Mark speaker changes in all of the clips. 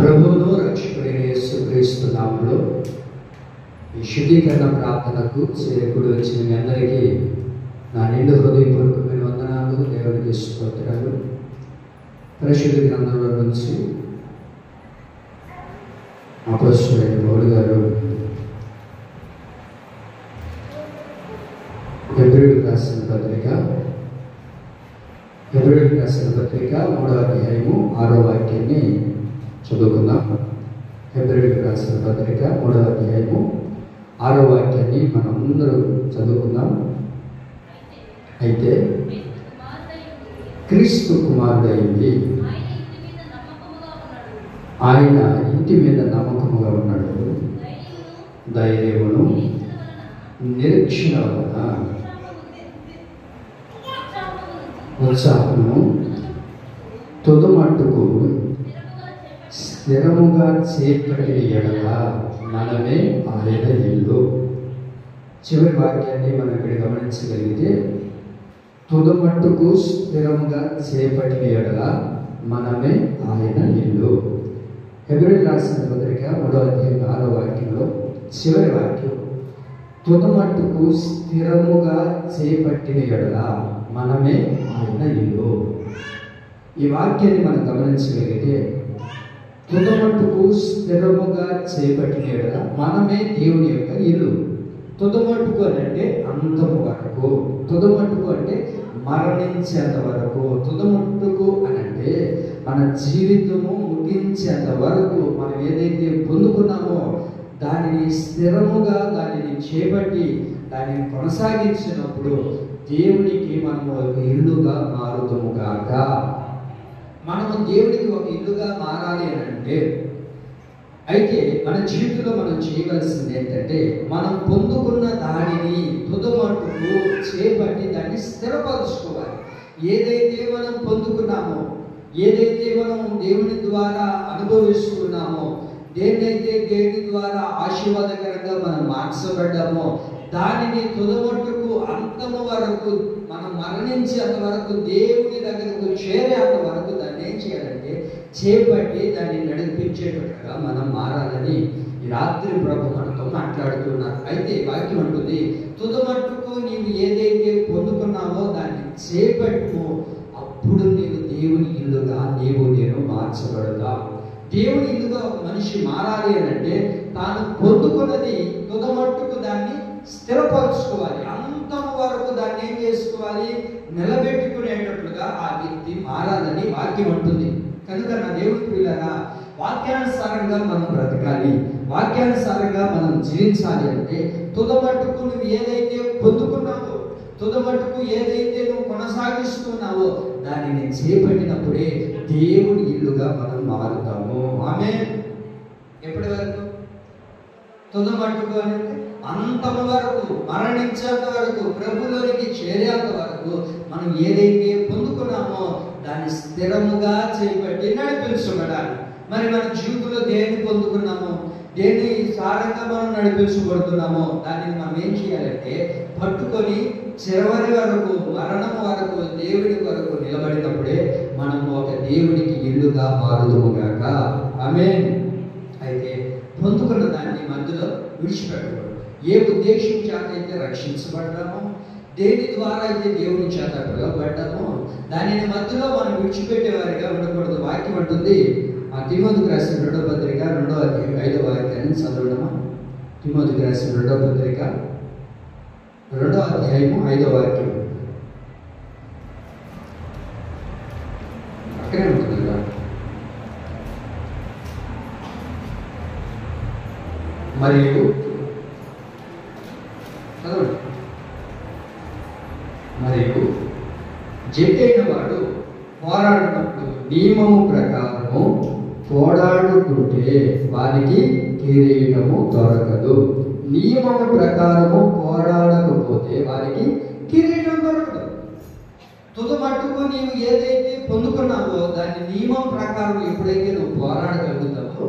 Speaker 1: ప్రభువును రక్షకుడైన యేసుక్రీస్తు నామములో ఈ శుద్ధీకరణ ప్రార్థనకు చేరుకుడి వచ్చిన మీ అందరికీ నా నిండు హృదయపూర్వకమైన వందనాలు, దేవునికి స్తోత్రాలు. పరిశుద్ధ గ్రంథంలో నుంచి అపోస్తలుడైన పౌలు గారు హెబ్రీయులకు రాసిన పత్రిక 3వ అధ్యాయము 6వ వాక్యాన్ని చదువుకుందాం. హెబ్రీయులకు రాసిన పత్రిక 3వ అధ్యాయము 6వ వాక్యాన్ని మనం అందరూ చదువుకుందాం. అయితే క్రీస్తు కుమారుడైంది, ఆయన ఇంటి మీద నమ్మకముగా ఉన్నాడు, ధైర్యమును నిరీక్షణ వలన ఉత్సాహము తుదమట్టుకు స్థిరముగా చేపట్టిన ఎడల మనమే ఆయన ఇల్లు. చివరి వాక్యాన్ని మనం ఇక్కడ గమనించగలిగితే, తుదమట్టుకు స్థిరముగా చేపట్టిన ఎడల మనమే ఆయన ఇల్లు. హెబ్రీయులకు రాసిన పత్రిక 3వ అధ్యాయం 6వ వాక్యంలో చివరి వాక్యం, తుదమట్టుకు స్థిరముగా చేపట్టిన ఎడల మనమే ఆయన ఇల్లు. ఈ వాక్యాన్ని మనం గమనించగలిగితే, తుదమట్టుకు స్థిరముగా చేపట్టిన ఎడల మనమే దేవుని యొక్క ఇల్లు. తుదమట్టుకు అంటే అంతము వరకు, తుదమట్టుకు అంటే మరణించేంత వరకు, తుదమట్టుకు అని అంటే మన జీవితము ముగించేంత వరకు మనం ఏదైతే పొందుకున్నామో దానిని స్థిరముగా దానిని చేపట్టి దానిని కొనసాగించినప్పుడు దేవునికి మనము ఒక ఇల్లుగా మారుతాము కాక. మనము దేవునికి ఒక ఇల్లుగా మారాలి అని అంటే, అయితే మన జీవితంలో మనం చేయవలసింది ఏంటంటే, మనం పొందుకున్న దానిని తుదమట్టుకు చేపట్టి దాన్ని స్థిరపరుచుకోవాలి. ఏదైతే మనం పొందుకున్నామో, ఏదైతే మనం దేవుని ద్వారా అనుభవిస్తున్నామో, దేన్నైతే దేవుని ద్వారా ఆశీర్వాదకరంగా మనం మార్చబడ్డామో దానిని తుదమట్టుకు అంతము వరకు మనం మరణించేంత వరకు దేవుని దగ్గరకు చేరేంత వరకు దాన్ని ఏం చేయాలంటే చేపట్టి దాన్ని నడిపించేటట్టుగా మనం మారాలని ఈ రాత్రి ప్రభు మనతో మాట్లాడుతున్నారు. అయితే వాక్యం అంటుంది, తుదమట్టుకు నీవు ఏదైతే పొందుకున్నావో దాన్ని చేపట్టుము, అప్పుడు నీవు దేవుని ఇల్లుగా నేను మార్చబడదా. దేవుని ఇల్లుగా ఒక మనిషి మారాలి అని అంటే తాను పొందుకున్నది తుదమట్టుకు దాన్ని స్థిరపరచుకోవాలి, అంతం వరకు దాన్ని ఏం చేసుకోవాలి, నిలబెట్టుకునేటట్లుగా ఆ వ్యక్తి మారాలని వాక్యం అంటుంది. కనుక నా దేవుని పిల్లరా, వాక్యానుసారంగా మనం బ్రతకాలి, వాక్యానుసారంగా మనం జీవించాలి అంటే తుదమట్టుకు నువ్వు ఏదైతే పొందుకున్నావో, తుదమట్టుకు ఏదైతే నువ్వు కొనసాగిస్తున్నావో దానిని చేపట్టినప్పుడే దేవుని ఇల్లుగా మనం మారుతాము. ఆమేన్. ఎప్పటి వరకు? తుదమట్టుకు అనేది అంతము వరకు, మరణించేంత వరకు, ప్రభులోనికి చేరేంత వరకు మనం ఏదైతే పొందుకున్నామో దాన్ని స్థిరముగా చేపట్టి నడిపించబడాలి. మరి మన జీవితంలో దేన్ని పొందుకున్నామో, దేన్ని సారంగా మనం నడిపించబడుతున్నామో దానిని మనం ఏం చేయాలంటే పట్టుకొని చివరి వరకు, మరణం వరకు, దేవుడి వరకు నిలబడినప్పుడే మనము ఒక దేవునికి ఇల్లుగా మారుదుముగాక. ఆమేన్. అయితే పొందుకున్న దాన్ని మధ్యలో విడిచిపెట్టకూడదు. ఏ ఉద్దేశం చేత అయితే రక్షించబడ్డామో, దేని ద్వారా అయితే దేవుని చేత పిలువబడ్డామో దానిని మధ్యలో మనం విడిచిపెట్టేవారిగా ఉండకూడదు. వాక్యం అంటుంది, ఆ తిమోతికి రాసిన 2వ పత్రిక 2వ అధ్యాయం 5వ వాక్యాన్ని చదవడమా. తిమోతికి రాసిన 2వ పత్రిక 2వ అధ్యాయము 5వ వాక్యం అక్కడే ఉంటుంది కదా. మరియు జట్టైన వాడు పోరాడినప్పుడు నియమము ప్రకారము పోరాడుకుంటే వారికి కిరీటము దొరకదు. నియమము ప్రకారము పోరాడకపోతే వారికి కిరీటం దొరకదు. తుదమట్టుకు నీవు ఏదైతే పొందుకున్నావో దాన్ని నియమం ప్రకారం ఎప్పుడైతే నువ్వు పోరాడగలుగుతావో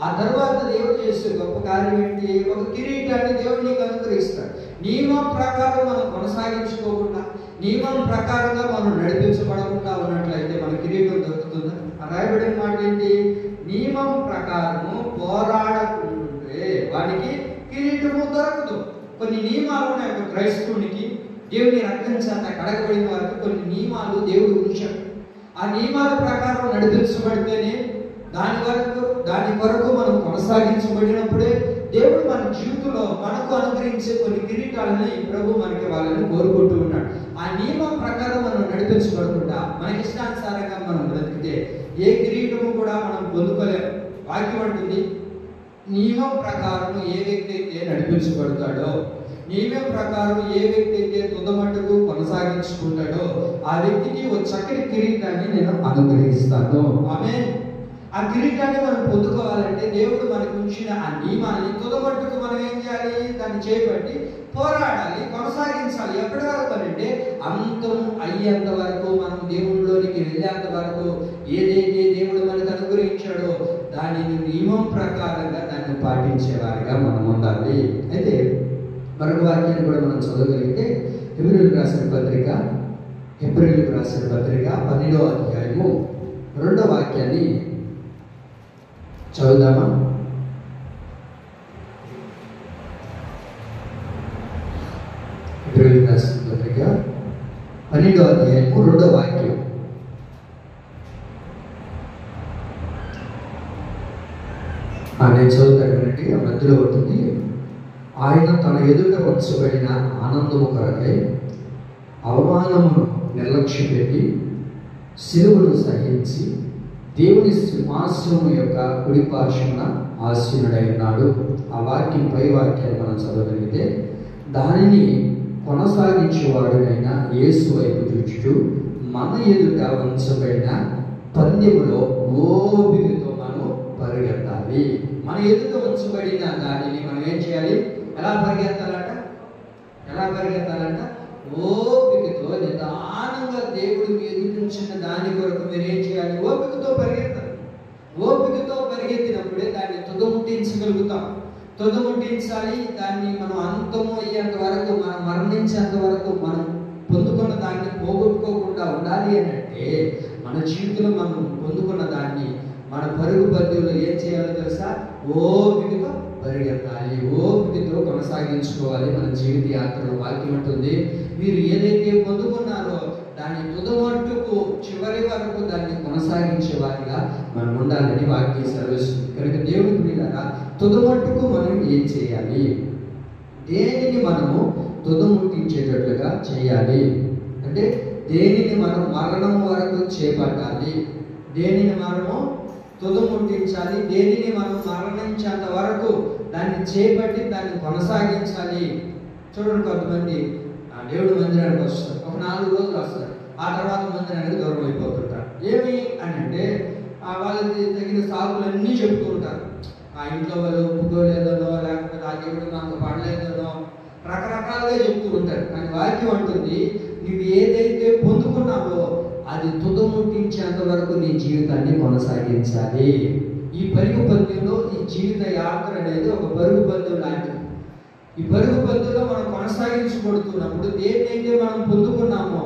Speaker 1: ఆ తర్వాత దేవుడు చేసే గొప్ప కార్యం ఏంటి? ఒక కిరీటాన్ని దేవుడు నీకు అనుగ్రహిస్తాడు. నియమం ప్రకారం మనం కొనసాగించుకోకుండా, నియమం ప్రకారంగా మనం నడిపించబడకుండా ఉన్నట్లయితే మన కిరీటం దొరుకుతుందా? రాయబడిన మాట ఏంటి? నియమం ప్రకారము పోరాడకుంటే వాడికి కిరీటము దొరకదు. కొన్ని నియమాలు ఉన్నాయి ఒక క్రైస్తవునికి, దేవుని రక్తం చేత కడగబడిన వారికి కొన్ని నియమాలు దేవుడు ఉంచాడు. ఆ నియమాల ప్రకారం నడిపించబడితేనే దాని కొరకు మనం కొనసాగించబడినప్పుడే దేవుడు మన జీవితంలో మనకు అనుగ్రహించే కొన్ని కిరీటాలని ప్రభు మనకి వాళ్ళని కోరుకుంటూ ఉన్నాడు. ఆ నియమం ప్రకారం మనం నడిపించబడకుండా మనకి ఇష్టానుసారంగా మనం బ్రతికితే ఏ కిరీటము కూడా మనం పొందుకోలేము. వాక్యం అంటుంది, నియమం ప్రకారం ఏ వ్యక్తి అయితే నడిపించబడతాడో, నియమం ప్రకారం ఏ వ్యక్తి అయితే తుదమట్టుకు కొనసాగించుకుంటాడో ఆ వ్యక్తికి ఒక చక్కటి కిరీటాన్ని నేను అనుగ్రహిస్తాను. ఆమేన్. ఆ కిరీటాన్ని మనం పొందుకోవాలంటే దేవుడు మనకు ఉంచిన ఆ నియమాన్ని తుదమట్టుకు మనం ఏం చేయాలి? దాన్ని చేపట్టి పోరాడాలి, కొనసాగించాలి. ఎప్పటి వరకు అంటే అంతం అయ్యేంత వరకు, మనం దేవుళ్ళలోనికి వెళ్ళేంత వరకు ఏదైతే దేవుడు మనకు అనుగ్రహించాడో దానిని నియమం ప్రకారంగా దాన్ని పాటించేవారిగా మనం ఉండాలి. అయితే మరొక వాక్యాన్ని కూడా మనం చదవగలిగితే హెబ్రీయులకు రాసిన పత్రిక 12వ అధ్యాయము 2వ వాక్యాన్ని చదువుదామా? హెబ్రీయులకు రాసిన పత్రిక 12వ అధ్యాయము 2వ వాక్యం. నేను చదువుతాను వినండి. ఆ మధ్యలో ఉంటుంది, ఆయన తన ఎదుట ఉంచబడిన ఆనందము కొరకై అవమానమును నిర్లక్ష్యం పెట్టి శిలువను సహించి దేవుని సింహాసనము యొక్క కుడి పార్శ్వమున ఆసీనుడై ఉన్నాడు. ఆ వాక్యం పై వాక్యాన్ని మనం చదవగలిగితే, దానిని కొనసాగించేవాడునైన యేసు వైపు చూచుచు మన ఎదుట ఉంచబడిన పందెములో ఓపికతో మనం పరిగెత్తాలి. మన ఎదుట ఉంచబడిన దానిని మనం ఏం చేయాలి? ఎలా పరిగెత్తాలంట? ఓపికతో, నిదానంగా దేవుడు మీ ఎదుటించిన దాని కొరకు మీరు ఏం చేయాలి? ఓపికతో పరిగెత్తాలి. ఓపికతో పరిగెత్తినప్పుడే దాన్ని తుదముట్టించగలుగుతాం. తుదముట్టించాలి. దాన్ని మనం అంతము అయ్యేంత వరకు, మనం మరణించేంత వరకు మనం పొందుకున్న దాన్ని పోగొట్టుకోకుండా ఉండాలి అని అంటే మన జీవితంలో మనం పొందుకున్న దాన్ని మన పరుగు పద్ధతిలో ఏం చేయాలో తెలుసా? ఓపికతో పరిగెత్తాలి, ఓపికతో కొనసాగించుకోవాలి మన జీవిత యాత్రలో. వాక్యం ఉంటుంది, మీరు ఏదైతే పొందుకున్నారో దాన్ని తుదమట్టుకు చివరి వరకు దాన్ని కొనసాగించే వారిగా మనం ఉండాలని వాక్యం సెలవిస్తుంది. కనుక దేవుని ప్రియులారా, తుదమట్టుకు మనం ఏం చేయాలి? దేనిని మనము తుదముట్టించేటట్లుగా చేయాలి అంటే దేనిని మనం మరణం వరకు చేపట్టాలి, దేనిని మనము తుదముట్టించాలి, దేనిని మనం మరణించేంత వరకు దాన్ని చేపట్టి దాన్ని కొనసాగించాలి. చూడండి, కొంతమంది దేవుడి మందిరానికి వస్తారు, ఒక 4 రోజులు వస్తారు, ఆ తర్వాత మందిరానికి దూరం అయిపోతుంటారు. ఏమి అని అంటే వాళ్ళకి తగిన సాకులన్నీ చెప్తూ ఉంటారు. ఆ ఇంట్లో వాళ్ళు ఒప్పుకోలేదనో, లేకపోతే ఆ దేవుడు నాకు పడలేదనో, రకరకాలుగా చెప్తూ ఉంటారు. కానీ వాక్యం అంటుంది, నువ్వు ఏదైతే పొందుకున్నావో అది తుదముట్టించేంత వరకు నీ జీవితాన్ని కొనసాగించాలి. ఈ పరుగు పందెంలో ఈ జీవిత యాత్ర అనేది ఒక పరుగు పందెం లాంటిది. ఈ పరుగు పందెంలో మనం కొనసాగించబడుతున్నప్పుడు దేన్నైతే మనం పొందుకున్నామో,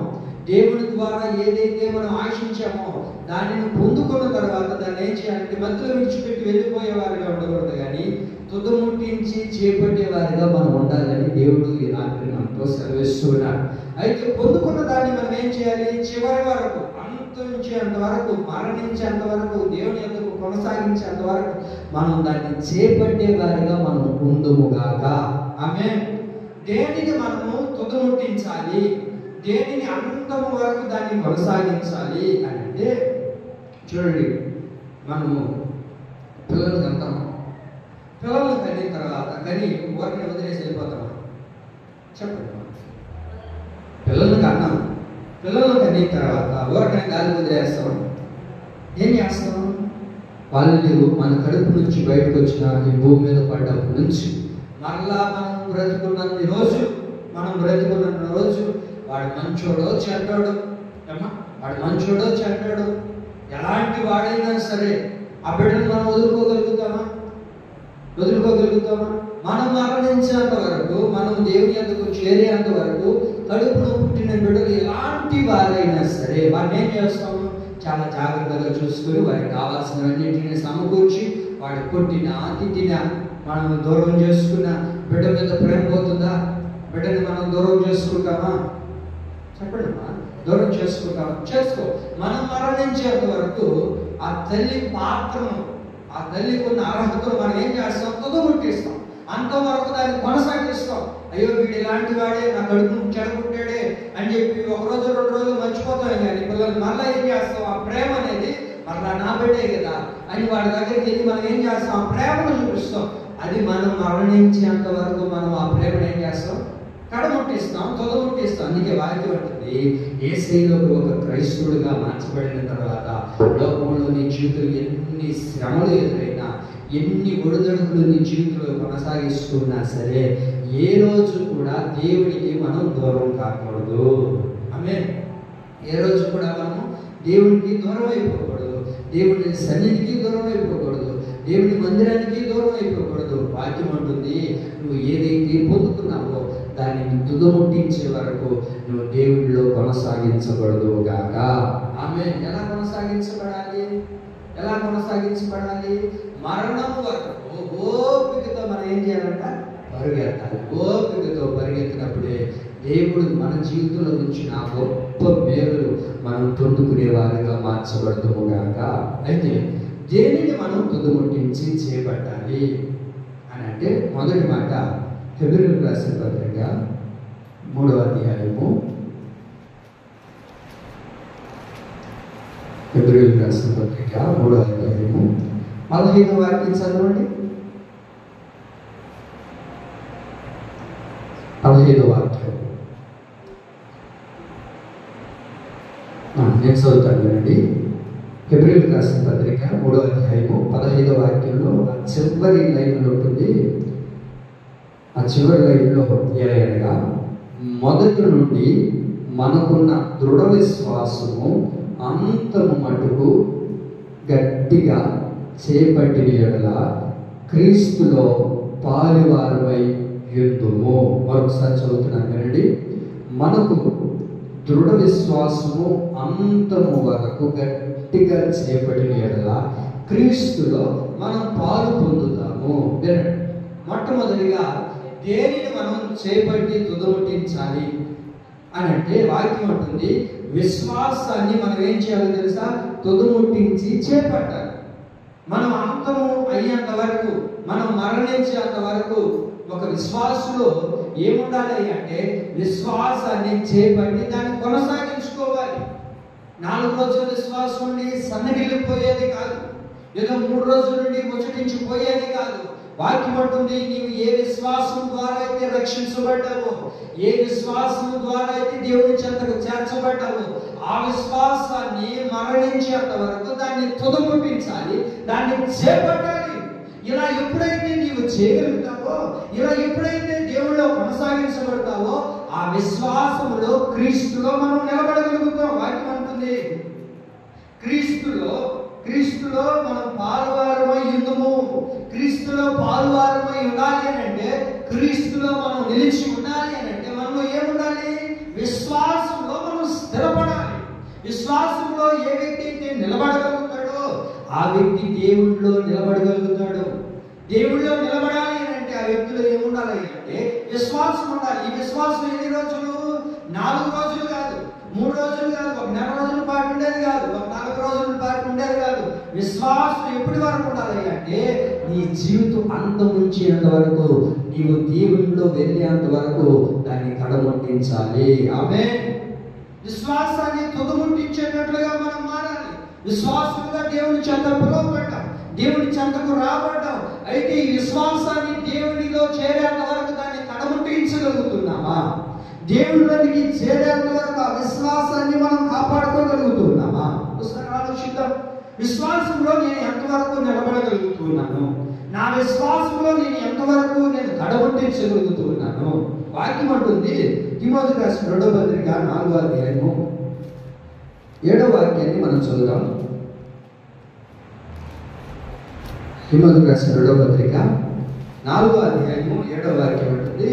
Speaker 1: దేవుని ద్వారా ఏదైతే మనం ఆశించామో దానిని పొందుకున్న తర్వాత దాన్ని ఏం చేయాలంటే మధ్యలో విడిచిపెట్టి వెళ్ళిపోయేవారిగా ఉండకూడదు, కానీ తుదముట్టించి చేపట్టేవారిగా మనం ఉండాలని దేవుడు ఈ రాత్రి మనతో సెలవిస్తున్నాడు. అయితే పొందుకున్న దాన్ని మనం ఏం చేయాలి? చివరి వరకు, అంతరించేంత వరకు, మరణించేంత వరకు, దేవుని యొద్దకు కొనసాగించేంత వరకు మనం దాన్ని చేపట్టేవారిగా మనం ఉందుముగాక. ఆమేన్. దేనిని మనము తుదముట్టించాలి, దేనిని అంతము వరకు దాన్ని కొనసాగించాలి అని అంటే, చూడండి, మనము పిల్లలు కంటాము, పిల్లలు కనిన తర్వాత కానీ ఊరిని వదిలేసి వెళ్ళిపోతామా? చెప్పండి. పిల్లలు కన్నాం, పిల్లలు కనిన తర్వాత ఊరిని గాలి వదిలేస్తాం. ఏం చేస్తాం? వాళ్ళు మన కడుపు నుంచి బయటకు వచ్చిన ఈ భూమి మీద పడ్డప్పటి నుంచి మరలా మనం బ్రతుకున్న రోజు వాడు మంచోడో చెడ్డాడు, వాడు మంచోడో చెడ్డాడు, ఎలాంటి వాడైనా సరే ఆ బిడ్డను మనం వదులుకోగలుగుతామా? మనం మరణించేంత వరకు, మనం దేవుని యొద్దకు చేరేంత వరకు కడుపులో పుట్టిన బిడ్డలు ఎలాంటి వారైనా సరే వాడిని ఏం చేస్తాము? చాలా జాగ్రత్తగా చూసుకొని వారికి కావాల్సినవన్నింటినీ సమకూర్చి వాడు కొట్టినా తిట్టినా మనం దూరం చేసుకున్న బిడ్డ మీద ప్రేమ పోతుందా? బిడ్డని మనం దూరం చేసుకుంటామా? చెప్పండి, దూరం చేసుకుంటాం. చేసుకో. మనం మరణించేంత వరకు ఆ తల్లి పాత్రను, ఆ తల్లికి ఉన్న అర్హతను మనం ఏం చేస్తాం? తుదముట్టిస్తాం. అంతవరకు దాన్ని కొనసాగిస్తాం. అయ్యో వీడు ఇలాంటి వాడే, నా కడుపును చెడగొట్టాడే అని చెప్పి ఒక రోజు 2 రోజులు మర్చిపోతాం. కానీ పిల్లలు మళ్ళీ ఏం చేస్తాం? ఆ ప్రేమ అనేది మళ్ళా నా బిడ్డే కదా అని వాడి దగ్గరికి వెళ్ళి మనం ఏం చేస్తాం? ఆ ప్రేమను చూపిస్తాం. అది మనం మరణించేంత వరకు మనం ఆ ప్రేమను ఏం చేస్తాం? కడముట్టిస్తాం, తుదముట్టిస్తాం. అందుకే వాక్యం ఉంటుంది, యేసయ్యలోకి ఒక క్రైస్తవుడిగా మార్చబడిన తర్వాత లోకంలో నీ జీవితంలో ఎన్ని శ్రమలు ఎదురైనా, ఎన్ని ఒడిదడుకులు నీ జీవితంలో కొనసాగిస్తున్నా సరే, ఏ రోజు కూడా దేవుడికి మనం దూరం కాకూడదు. ఆమేన్. ఏ రోజు కూడా మనము దేవుడికి దూరం అయిపోకూడదు, దేవుడి సన్నిధికి దూరం అయిపోకూడదు, దేవుడి మందిరానికి దూరం అయిపోకూడదు. వాక్యం అంటుంది, నువ్వు ఏదైతే పొందుకున్నావో దాన్ని తుదముట్టించే వరకు నువ్వు దేవుడిలో కొనసాగించబడదు గాక. ఆమేన్. ఎలా కొనసాగించబడాలి? ఎలా కొనసాగించబడాలి? మరణం వరకు ఓపికతో మనం ఏం చేయాలంట? పరిగెత్తాలి. ఓపికతో పరిగెత్తినప్పుడే దేవుడు మన జీవితంలో ఉంచిన గొప్ప మేలులు మనం పొందుకునే వారిగా మార్చబడతాము గాక. అయితే దేనిని మనం తుదముట్టించి చేపట్టాలి అని అంటే, మొదటి మాట హెబ్రీయులకు రాసిన పత్రిక 3వ అధ్యాయము, హెబ్రీయులకు రాసిన పత్రిక 3వ అధ్యాయము 15వ వాక్యం చదవండి. 15వ వాక్యం నేను చదువుతాను వినండి. హెబ్రీయులకు రాసిన పత్రిక 3వ అధ్యాయము 15వ వాక్యంలో చివరి లైన్లో ఉంటుంది. ఆ చివరి లైన్లో ఏలయనగా, మొదటి నుండి మనకున్న దృఢ విశ్వాసము అంతము మటుకు గట్టిగా చేపట్టిన యెడల క్రీస్తులో పాలువారమై యుందుము. మరొకసారి చదువుతున్నాను వినండి. మనకు దృఢ విశ్వాసము అంతము వరకు గట్టిగా చేపట్టిన యెడల క్రీస్తులో మనం పాలు పొందుతాము. వినండి. మొట్టమొదటిగా దేనిని మనం చేపట్టి తుదముట్టించాలి అని అంటే, వాక్యం ఉంటుంది, విశ్వాసాన్ని మనం ఏం చేయాలో తెలుసా? తుదముట్టించి చేపట్టాలి. మనం అంతము అయ్యేంత వరకు, మనం మరణించేంత వరకు ఒక విశ్వాసులో ఏముండాలి అంటే, విశ్వాసాన్ని చేపట్టి దాన్ని కొనసాగించుకోవాలి. 4 రోజుల విశ్వాసం నుండి సన్నగిల్లిపోయేది కాదు, ఏదో 3 రోజుల నుండి ముచ్చటించిపోయేది కాదు. వాక్యం అంటుంది, నీవు ఏ విశ్వాసం ద్వారా అయితే రక్షించబడ్డావో, ఏ విశ్వాసం ద్వారా అయితే దేవుని చెంతకు చేర్చబడ్డావో, ఆ విశ్వాసాన్ని మరణించేంత వరకు దాన్ని తుదముట్టించాలి, దాన్ని చేపట్టాలి. ఇలా ఎప్పుడైతే నీవు చేయగలుగుతావో, ఇలా ఎప్పుడైతే దేవుళ్ళో కొనసాగించబడతావో, ఆ విశ్వాసములో క్రీస్తులో మనం నిలబడగలుగుతాం. వాక్యం అంటుంది, క్రీస్తులో మనం పాలువారమై ఉందము. క్రీస్తులో పాలువారమై ఉండాలి అని అంటే, క్రీస్తులో మనం నిలిచి ఉండాలి అని అంటే, మనలో ఏముండాలి? విశ్వాసంలో మనం స్థిరపడాలి. విశ్వాసంలో ఏ వ్యక్తి అయితే నిలబడగలుగుతాడో ఆ వ్యక్తి దేవుడిలో నిలబడగలుగుతాడు. దేవుడిలో నిలబడాలి అని అంటే ఆ వ్యక్తిలో ఏముండాలి అంటే విశ్వాసం ఉండాలి. ఈ విశ్వాసం ఎన్ని రోజులు? 4 రోజులు కాదు, 3 రోజులు కాదు, 1 నెల రోజుల పాటు ఉండేది కాదు, 4 రోజుల పాటు ఉండేది కాదు. విశ్వాసం ఎప్పటి వరకు ఉండాలి అంటే, నీ జీవితం అంతముంచేంత వరకు, నీవు దేవునిలో వెళ్ళేంత వరకు దాన్ని కడముట్టించాలి. ఆమేన్. విశ్వాసాన్ని తుదముట్టించేటట్లుగా మనం మారాలి. విశ్వాసంగా దేవుని చెంత పిలువబడ్డాం, దేవుని చెంతకు రాబడ్డాం. అయితే ఈ విశ్వాసాన్ని దేవునిలో చేరేంత వరకు దాన్ని కడముట్టించగలుగుతున్నామా? దేవుడికి చేరేంత వరకు ఆ విశ్వాసాన్ని మనం కాపాడుకోగలుగుతున్నామా? ఒకసారి ఆలోచిద్దాం. విశ్వాసంలో నేను ఎంతవరకు నిలబడగలుగుతున్నాను? నా విశ్వాసంలో నేను ఎంతవరకు నేను కడముట్టించగలుగుతున్నాను? వాక్యం అంటుంది, తిమోతికి రాసిన 2వ పత్రిక 4వ అధ్యాయము 7వ వాక్యాన్ని మనం చదువుదాం. తిమోతికి రాసిన 2వ పత్రిక 4వ అధ్యాయము 7వ వాక్యం అంటుంది,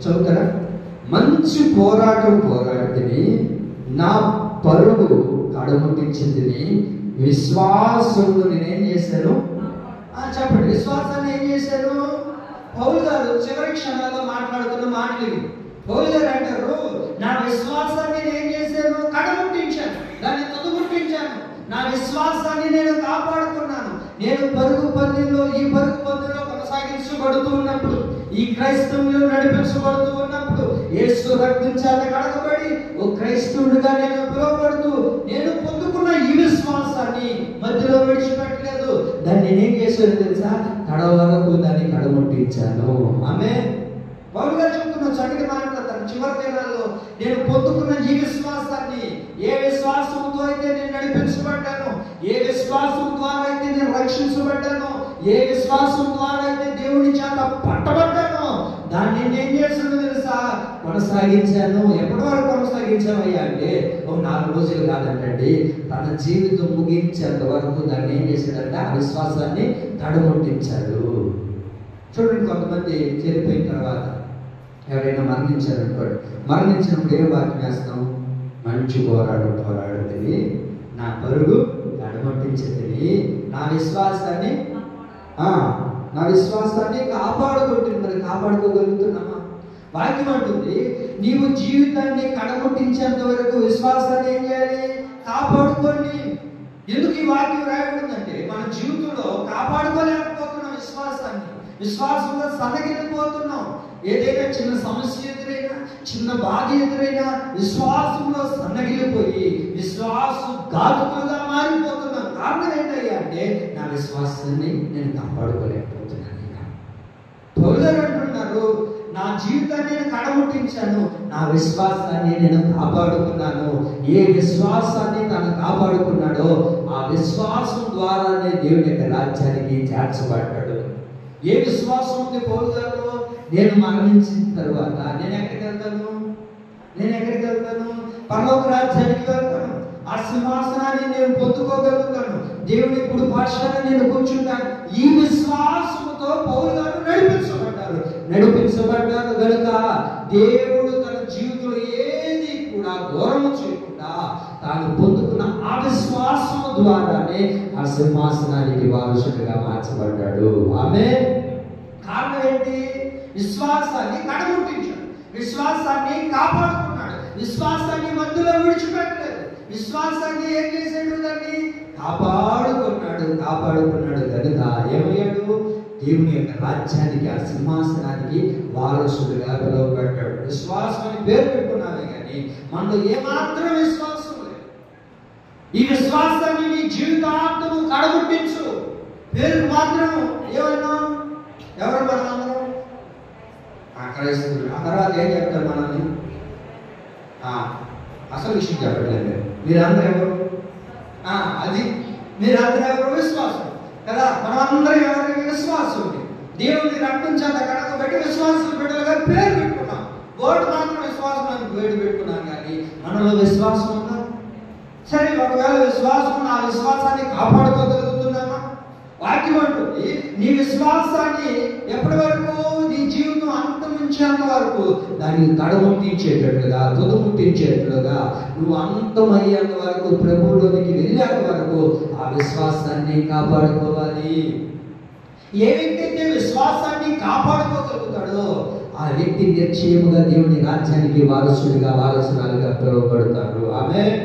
Speaker 1: చదువుతారా? మంచి పోరాటం పోరాడితిని, నా పరుగు కడముట్టించింది. విశ్వాసంలో నేనేం చేశాను? చెప్పండి, విశ్వాసాన్ని ఏం చేశాను? పౌలు గారు చివరి క్షణాల్లో మాట్లాడుతున్న మాటలు. పౌలు గారు అంటారు, నా విశ్వాసాన్ని నేను ఏం చేశాను? కడముట్టించాను, దాన్ని తుదముట్టించాను. నా విశ్వాసాన్ని నేను కాపాడుకున్నాను. నేను పరుగు పందెంలో ఈ పరుగు పందెంలో కొనసాగించబడుతూ ఉన్నప్పుడు, ఈ క్రైస్తవంలో నడిపించబడుతూ ఉన్నప్పుడు, యేసు రక్తం చేత కడగబడి ఓ క్రైస్తవుడిగా నేను పిలువబడుతూ నేను పొందుకున్న ఈ విశ్వాసాన్ని మధ్యలో విడిచిపెట్టలేదు. దాన్ని నేనేం చేశాను తెలుసా? కడ వరకు దాన్ని కడముట్టించాను. ఆమేన్. పౌలు గారు చెప్తున్న చక్కటి మాట్లాడతారు చివరి దినాల్లో, నేను పొందుకున్న ఈ విశ్వాసాన్ని, ఏ విశ్వాసంతో అయితే నేను నడిపించబడ్డాను, ఏ విశ్వాసం ద్వారా అయితే నేను రక్షించబడ్డాను, ఏ విశ్వాసం ద్వారా అయితే దేవుని చేత పట్టబడ్డాను, దాన్ని నేను చేస్తున్నాను తెలుసా? కొనసాగించాను. ఎప్పటి వరకు కొనసాగించామయ్యా అంటే, ఒక 4 రోజులు కాదంటండి, తన జీవితం ముగించేంత వరకు దాన్ని ఏం చేశాడంటే ఆ విశ్వాసాన్ని తడముట్టించాడు. చూడండి, కొంతమంది చనిపోయిన తర్వాత ఎవరైనా మరణించారనుకోండి, మరణించినప్పుడు ఏ వాక్యం వేస్తాం? మంచి పోరాడుతుంది, నా పరుగు తడముట్టించింది, నా విశ్వాసాన్ని కాపాడుకుంటుంది. మరి కాపాడుకోగలుగుతున్నామా? వాక్యం అంటుంది, నీవు జీవితాన్ని కడముట్టించేంత వరకు విశ్వాసాన్ని ఏం చేయాలి? కాపాడుకోండి. ఎందుకు ఈ వాక్యం రాయబడిందంటే, మన జీవితంలో కాపాడుకోలేకపోతున్నాం విశ్వాసాన్ని. విశ్వాసంలో సన్నగిలిపోతున్నాం. ఏదైనా చిన్న సమస్య ఎదురైనా, చిన్న బాధ ఎదురైనా విశ్వాసంలో సన్నగిలిపోయి విశ్వాసఘాతుకులుగా మారిపోతున్నాం. కారణం ఏంటయ్యా అంటే, నా విశ్వాసాన్ని నేను కాపాడుకోలేకపోతున్నాను. పౌలు గారు అంటున్నారు, నా జీవితాన్ని నేను కడముట్టించాను, నా విశ్వాసాన్ని నేను కాపాడుకున్నాను. ఏ విశ్వాసాన్ని తను కాపాడుకున్నాడో ఆ విశ్వాసం ద్వారానే దేవుని యొక్క రాజ్యానికి చేర్చబడ్డాడు. ఏ విశ్వాసం ఉంది పౌలు గారు? నేను మరణించిన తర్వాత నేను ఎక్కడికి వెళ్తాను? పరలోక రాజ్యానికి వెళ్తాను. ఆ సింహాసనాన్ని నేను పొందుకోగలుగుతాను. దేవుని ఇప్పుడు పాఠశాల నేను కూర్చుంటాను. ఈ విశ్వాసంతో పౌలు గారు నడిపించబడ్డారు కనుక దేవుడు తన జీవితంలో ఏది కూడా దూరం చేయకుండా తాను పొందుకున్న ఆ విశ్వాసం ద్వారానే ఆ సింహాసనానికి వారసుడిగా మార్చబడ్డాడు. ఆమేన్. కారణం ఏంటి? విశ్వాసాన్ని కడముట్టించాడు, విశ్వాసాన్ని కాపాడుకున్నాడు, విశ్వాసాన్ని మధ్యలో విడిచిపెట్టలేదు, విశ్వాసాన్ని ఏం చేశాడు? దాన్ని కాపాడుకున్నాడు కనుక ఏమయ్యాడు? దేవుని యొక్క రాజ్యానికి, ఆ సింహాసనానికి వారసుడిగా పిలువబడ్డాడు. విశ్వాసం అని పేరు పెట్టుకున్నామే కానీ మనలో ఏమాత్రం విశ్వాసం లేదు. ఈ విశ్వాసాన్ని నీ జీవితాంతము కడముట్టించు. పేరు మాత్రం ఏమన్నా ఎవరు మనందరం క్రైస్తవులు. ఆ తర్వాత ఏం చెప్తారు మనల్ని? అసలు విషయం చెప్పట్లేదు. మీరందరూ ఎవరు? అది మీరందరూ ఎవరు? విశ్వాసం కదా. మనమందరం ఎవరికి విశ్వాసం ఉంది. దేవుని రక్తం చేత కడగబెట్టి విశ్వాసం బిడ్డలుగా పేరు పెట్టుకున్నాం. బోర్డు మాత్రం విశ్వాసం అని పేరు పెట్టుకున్నాం కానీ మనలో విశ్వాసం ఉందా? సరే, ఒకవేళ విశ్వాసం, ఆ విశ్వాసాన్ని కాపాడుకోగలుగుతున్నామా? వాక్యం అంటుంది, నీ విశ్వాసాన్ని ఎప్పటి వరకు? నీ జీవితం అంతమించేంత వరకు దాన్ని తడముట్టించేటట్లుగా, తుదముట్టించేట్లుగా, నువ్వు అంతమయ్యేంత వరకు, ప్రభువులోనికి వెళ్ళేంత వరకు ఆ విశ్వాసాన్ని కాపాడుకోవాలి. ఏ వ్యక్తి అయితే విశ్వాసాన్ని కాపాడుకోగలుగుతాడో ఆ వ్యక్తి నిశ్చయముగా దేవుని రాజ్యానికి వారసురాలుగా పిలువబడతాడు. ఆమేన్.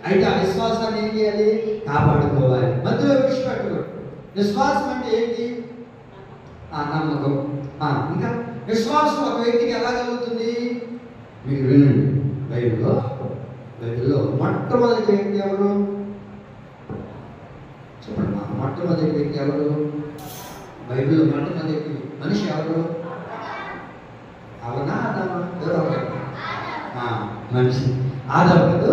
Speaker 1: అయితే ఆ విశ్వాసాన్ని ఏం చేయాలి? కాపాడుకోవాలి, మధ్యలో విడిచిపెట్టకూడదు. విశ్వాసం అంటే ఏంటి? నమ్మకం. ఇంకా విశ్వాసం ఒక వ్యక్తికి ఎలా కలుగుతుంది? మీరు వినండి, బైబిల్లో మొట్టమొదటి వ్యక్తి ఎవరు? చెప్పండి, మొట్టమొదటి వ్యక్తి ఎవరు? బైబిల్లో మొట్టమొదటి మనిషి ఎవరు? అవునా ఆదామా? మనిషి ఆదాము కాదు.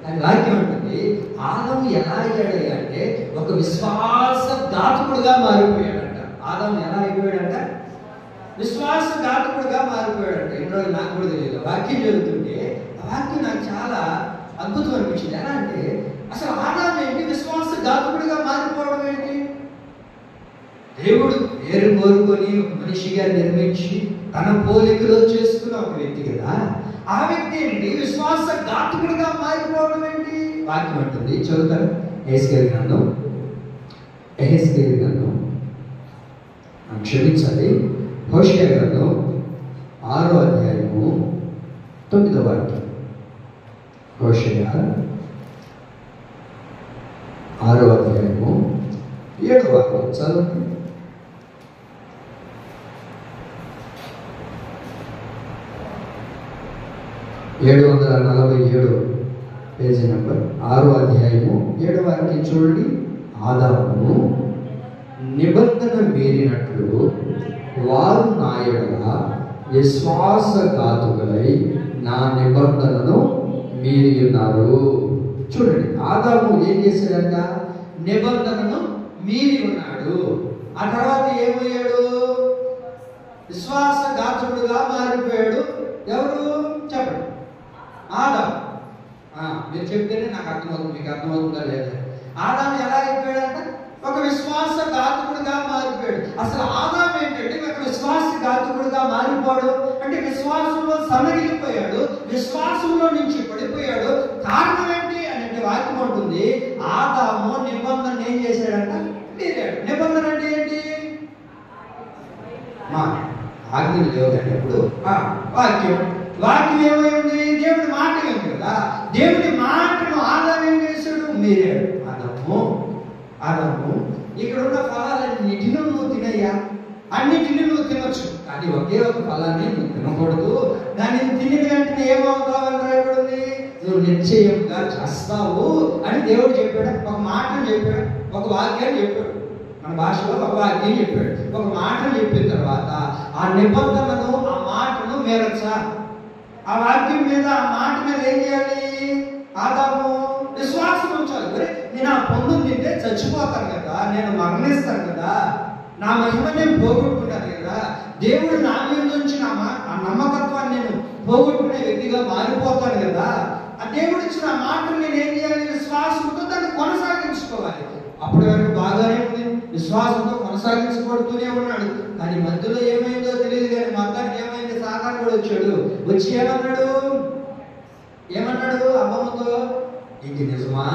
Speaker 1: కానీ వాక్యం ఉంటుంది, ఆదాము ఎలా అయ్యాడు అంటే ఒక విశ్వాసఘాతకుడుగా మారిపోయాడంట. ఆదాము ఎలా అయిపోయాడంట? విశ్వాసఘాతకుడుగా మారిపోయాడంట. ఎన్నో నాకు కూడా తెలియదు. వాక్యం జరుగుతుంటే ఆ వాక్యం నాకు చాలా అద్భుతం అనిపించింది. ఎలా అంటే అసలు ఆదాము ఏంటి విశ్వాసఘాతకుడిగా మారిపోవడం ఏంటి? దేవుడు పేరు కోరుకొని ఒక మనిషిగా నిర్మించి తన పోలికలో చేసుకున్న ఒక వ్యక్తి కదా. ఆ వ్యక్తి ఏంటి విశ్వాసఘాతకుడిగా మారిపోవడం ఏంటి? వాక్యం అంటుంది, చదువుతారు. ఎహెజ్కేలు గ్రంథం క్షమించాలి, హోషేయ గ్రంథం 6వ అధ్యాయము 9వ వాక్యం. హోషేయ 6వ అధ్యాయము 7వ వాక్యం చదవండి. పేజీ నెంబర్ 6వ అధ్యాయము 7వ వాక్యం చూడండి. ఆదాము నిబంధన మీరినట్లు వారు నా యెడల విశ్వాసఘాతుకులై నా నిబంధనను మీరి ఉన్నారు. చూడండి, ఆదాము ఏం చేశాడంట? నిబంధనను మీరి ఉన్నాడు. ఆ తర్వాత ఏమయ్యాడు? విశ్వాసఘాతుడుగా మారిపోయాడు. ఎవరు చెప్పండి? ఆదాము. మీరు చెప్తేనే నాకు అర్థమవుతుంది, మీకు అర్థమవుతుందా లేదా? ఆదాము ఎలా అయిపోయాడంట? ఒక విశ్వాసఘాతుడుగా మారిపోయాడు. అసలు ఆదాము ఏంటంటే ఒక విశ్వాసఘాతుడుగా మారిపోయాడు అంటే విశ్వాసంలో సన్నగిలిపోయాడు, విశ్వాసంలో నుంచి పడిపోయాడు. కారణం ఏంటి అంటే వాక్యం ఉంటుంది, ఆదాము నిబంధన ఏం చేశాడంట? మీరాడు. నిబంధన అంటే ఏంటి? ఆజ్ఞలు లేవు కానీ అప్పుడు వాక్యం ఏమైంది? దేవుడి మాట ఏమి కదా, దేవుడి మాటను ఆదాము ఏం చేశాడు? మీరాడు. ఆదాము ఇక్కడ ఉన్న ఫలాలన్నిటిని నువ్వు తినయ్యా, అన్నిటిని నువ్వు తినొచ్చు, కానీ ఒకే ఒక ఫలాన్ని నువ్వు తినకూడదు. దాన్ని తిని వెంటనే ఏమవుతావని రాయబడింది? నువ్వు నిశ్చయంగా చేస్తావు అని దేవుడు చెప్పాడు. ఒక మాటను చెప్పాడు, ఒక వాక్యాన్ని చెప్పాడు. మన భాషలో ఒక వాక్యం చెప్పాడు, ఒక మాటను చెప్పిన తర్వాత ఆ నిబంధనను, ఆ మాటను మేరచ్చా? ఆ వాక్యం మీద, ఆ మాట మీద ఏం చేయాలి? ఆదాము విశ్వాసం ఉంచాలి. నేను ఆ పండు తింటే చచ్చిపోతాను కదా, నేను మరణిస్తాను కదా, నా మహిమ నేను పోగొట్టుకుంటాను కదా, దేవుడు నా మీద నుంచి ఆ నమ్మకత్వాన్ని నేను పోగొట్టుకునే వ్యక్తిగా మారిపోతాను కదా, ఆ దేవుడు ఇచ్చిన మాటను నేను ఏం చేయాలి? విశ్వాసంతో దాన్ని కొనసాగించుకోవాలి. అప్పటి వరకు బాగానే ఉంది, విశ్వాసంతో కొనసాగించబడుతూనే ఉన్నాడు. కానీ మధ్యలో ఏమైందో తెలియదు. కానీ మొత్తానికి ఏమైంది? సాతాను కూడా వచ్చాడు. వచ్చి ఏమన్నాడు అమ్మమ్మతో? ఇది నిజమా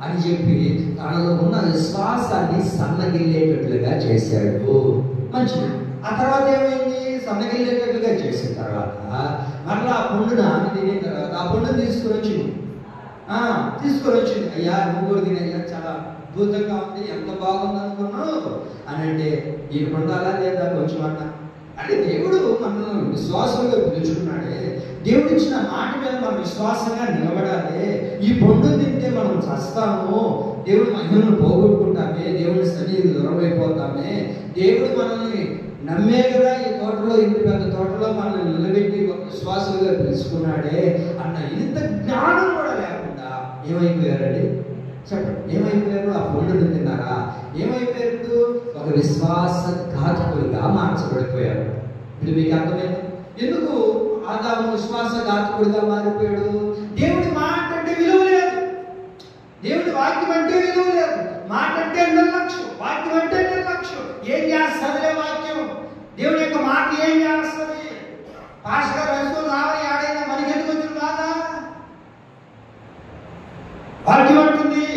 Speaker 1: అని చెప్పి తనలో ఉన్న విశ్వాసాన్ని సన్నగిల్లేటట్లుగా చేశాడు. మంచిది. ఆ తర్వాత ఏమైంది? సన్నగిల్లేటట్లుగా చేసిన తర్వాత మరలా ఆ పండును ఆమె తినిన తర్వాత ఆ పండును తీసుకొని వచ్చింది. అయ్యా నువ్వు కూడా తినయ్యా, చాలా అద్భుతంగా ఉంది, ఎంత బాగుంది అనుకున్నావు అని అంటే, ఈ పండు అలా లేదా కొంచెం అంటే దేవుడు మనల్ని విశ్వాసంగా పిలుచుకున్నాడే, దేవుడు ఇచ్చిన మాట మీద మనం విశ్వాసంగా నిలబడాలి. ఈ పండు తింటే మనం చస్తాము, దేవుడు మహిమను పోగొట్టుకుంటామే, దేవుడి సన్నిధికి దూరం అయిపోతామే, దేవుడు మనల్ని నమ్మే కదా ఈ తోటలో, ఇంత పెద్ద తోటలో మనల్ని నిలబెట్టి ఒక విశ్వాసంగా పిలుచుకున్నాడే అన్న ఇంత జ్ఞానం కూడా లేకుండా ఏమైపోయారండి? చెప్పండి, ఏమైపోయారు? ఆ పండును తిన్నారా? ఏమైపోయారు? ఒక విశ్వాసఘాతకులుగా మార్చబడిపోయారు. ఇప్పుడు మీకు అర్థమైంది ఎందుకు ఆదాము విశ్వాసఘాతకుడిగా మారిపోయాడు? దేవుడి మాట అంటే విలువ లేదు, దేవుడి వాక్యం అంటే విలువ లేదు. మాట అంటే నిర్లక్ష్యం, వాక్యం అంటే నిర్లక్ష్యం. ఏం చేస్తుందిలే వాక్యం, దేవుడి యొక్క మాట ఏం చేస్తుంది? పాస్ గారు వేసుకొని రావాలి, ఆడైనా మనకి ఎందుకు వచ్చిన బాధ? వాక్యం అంటుంది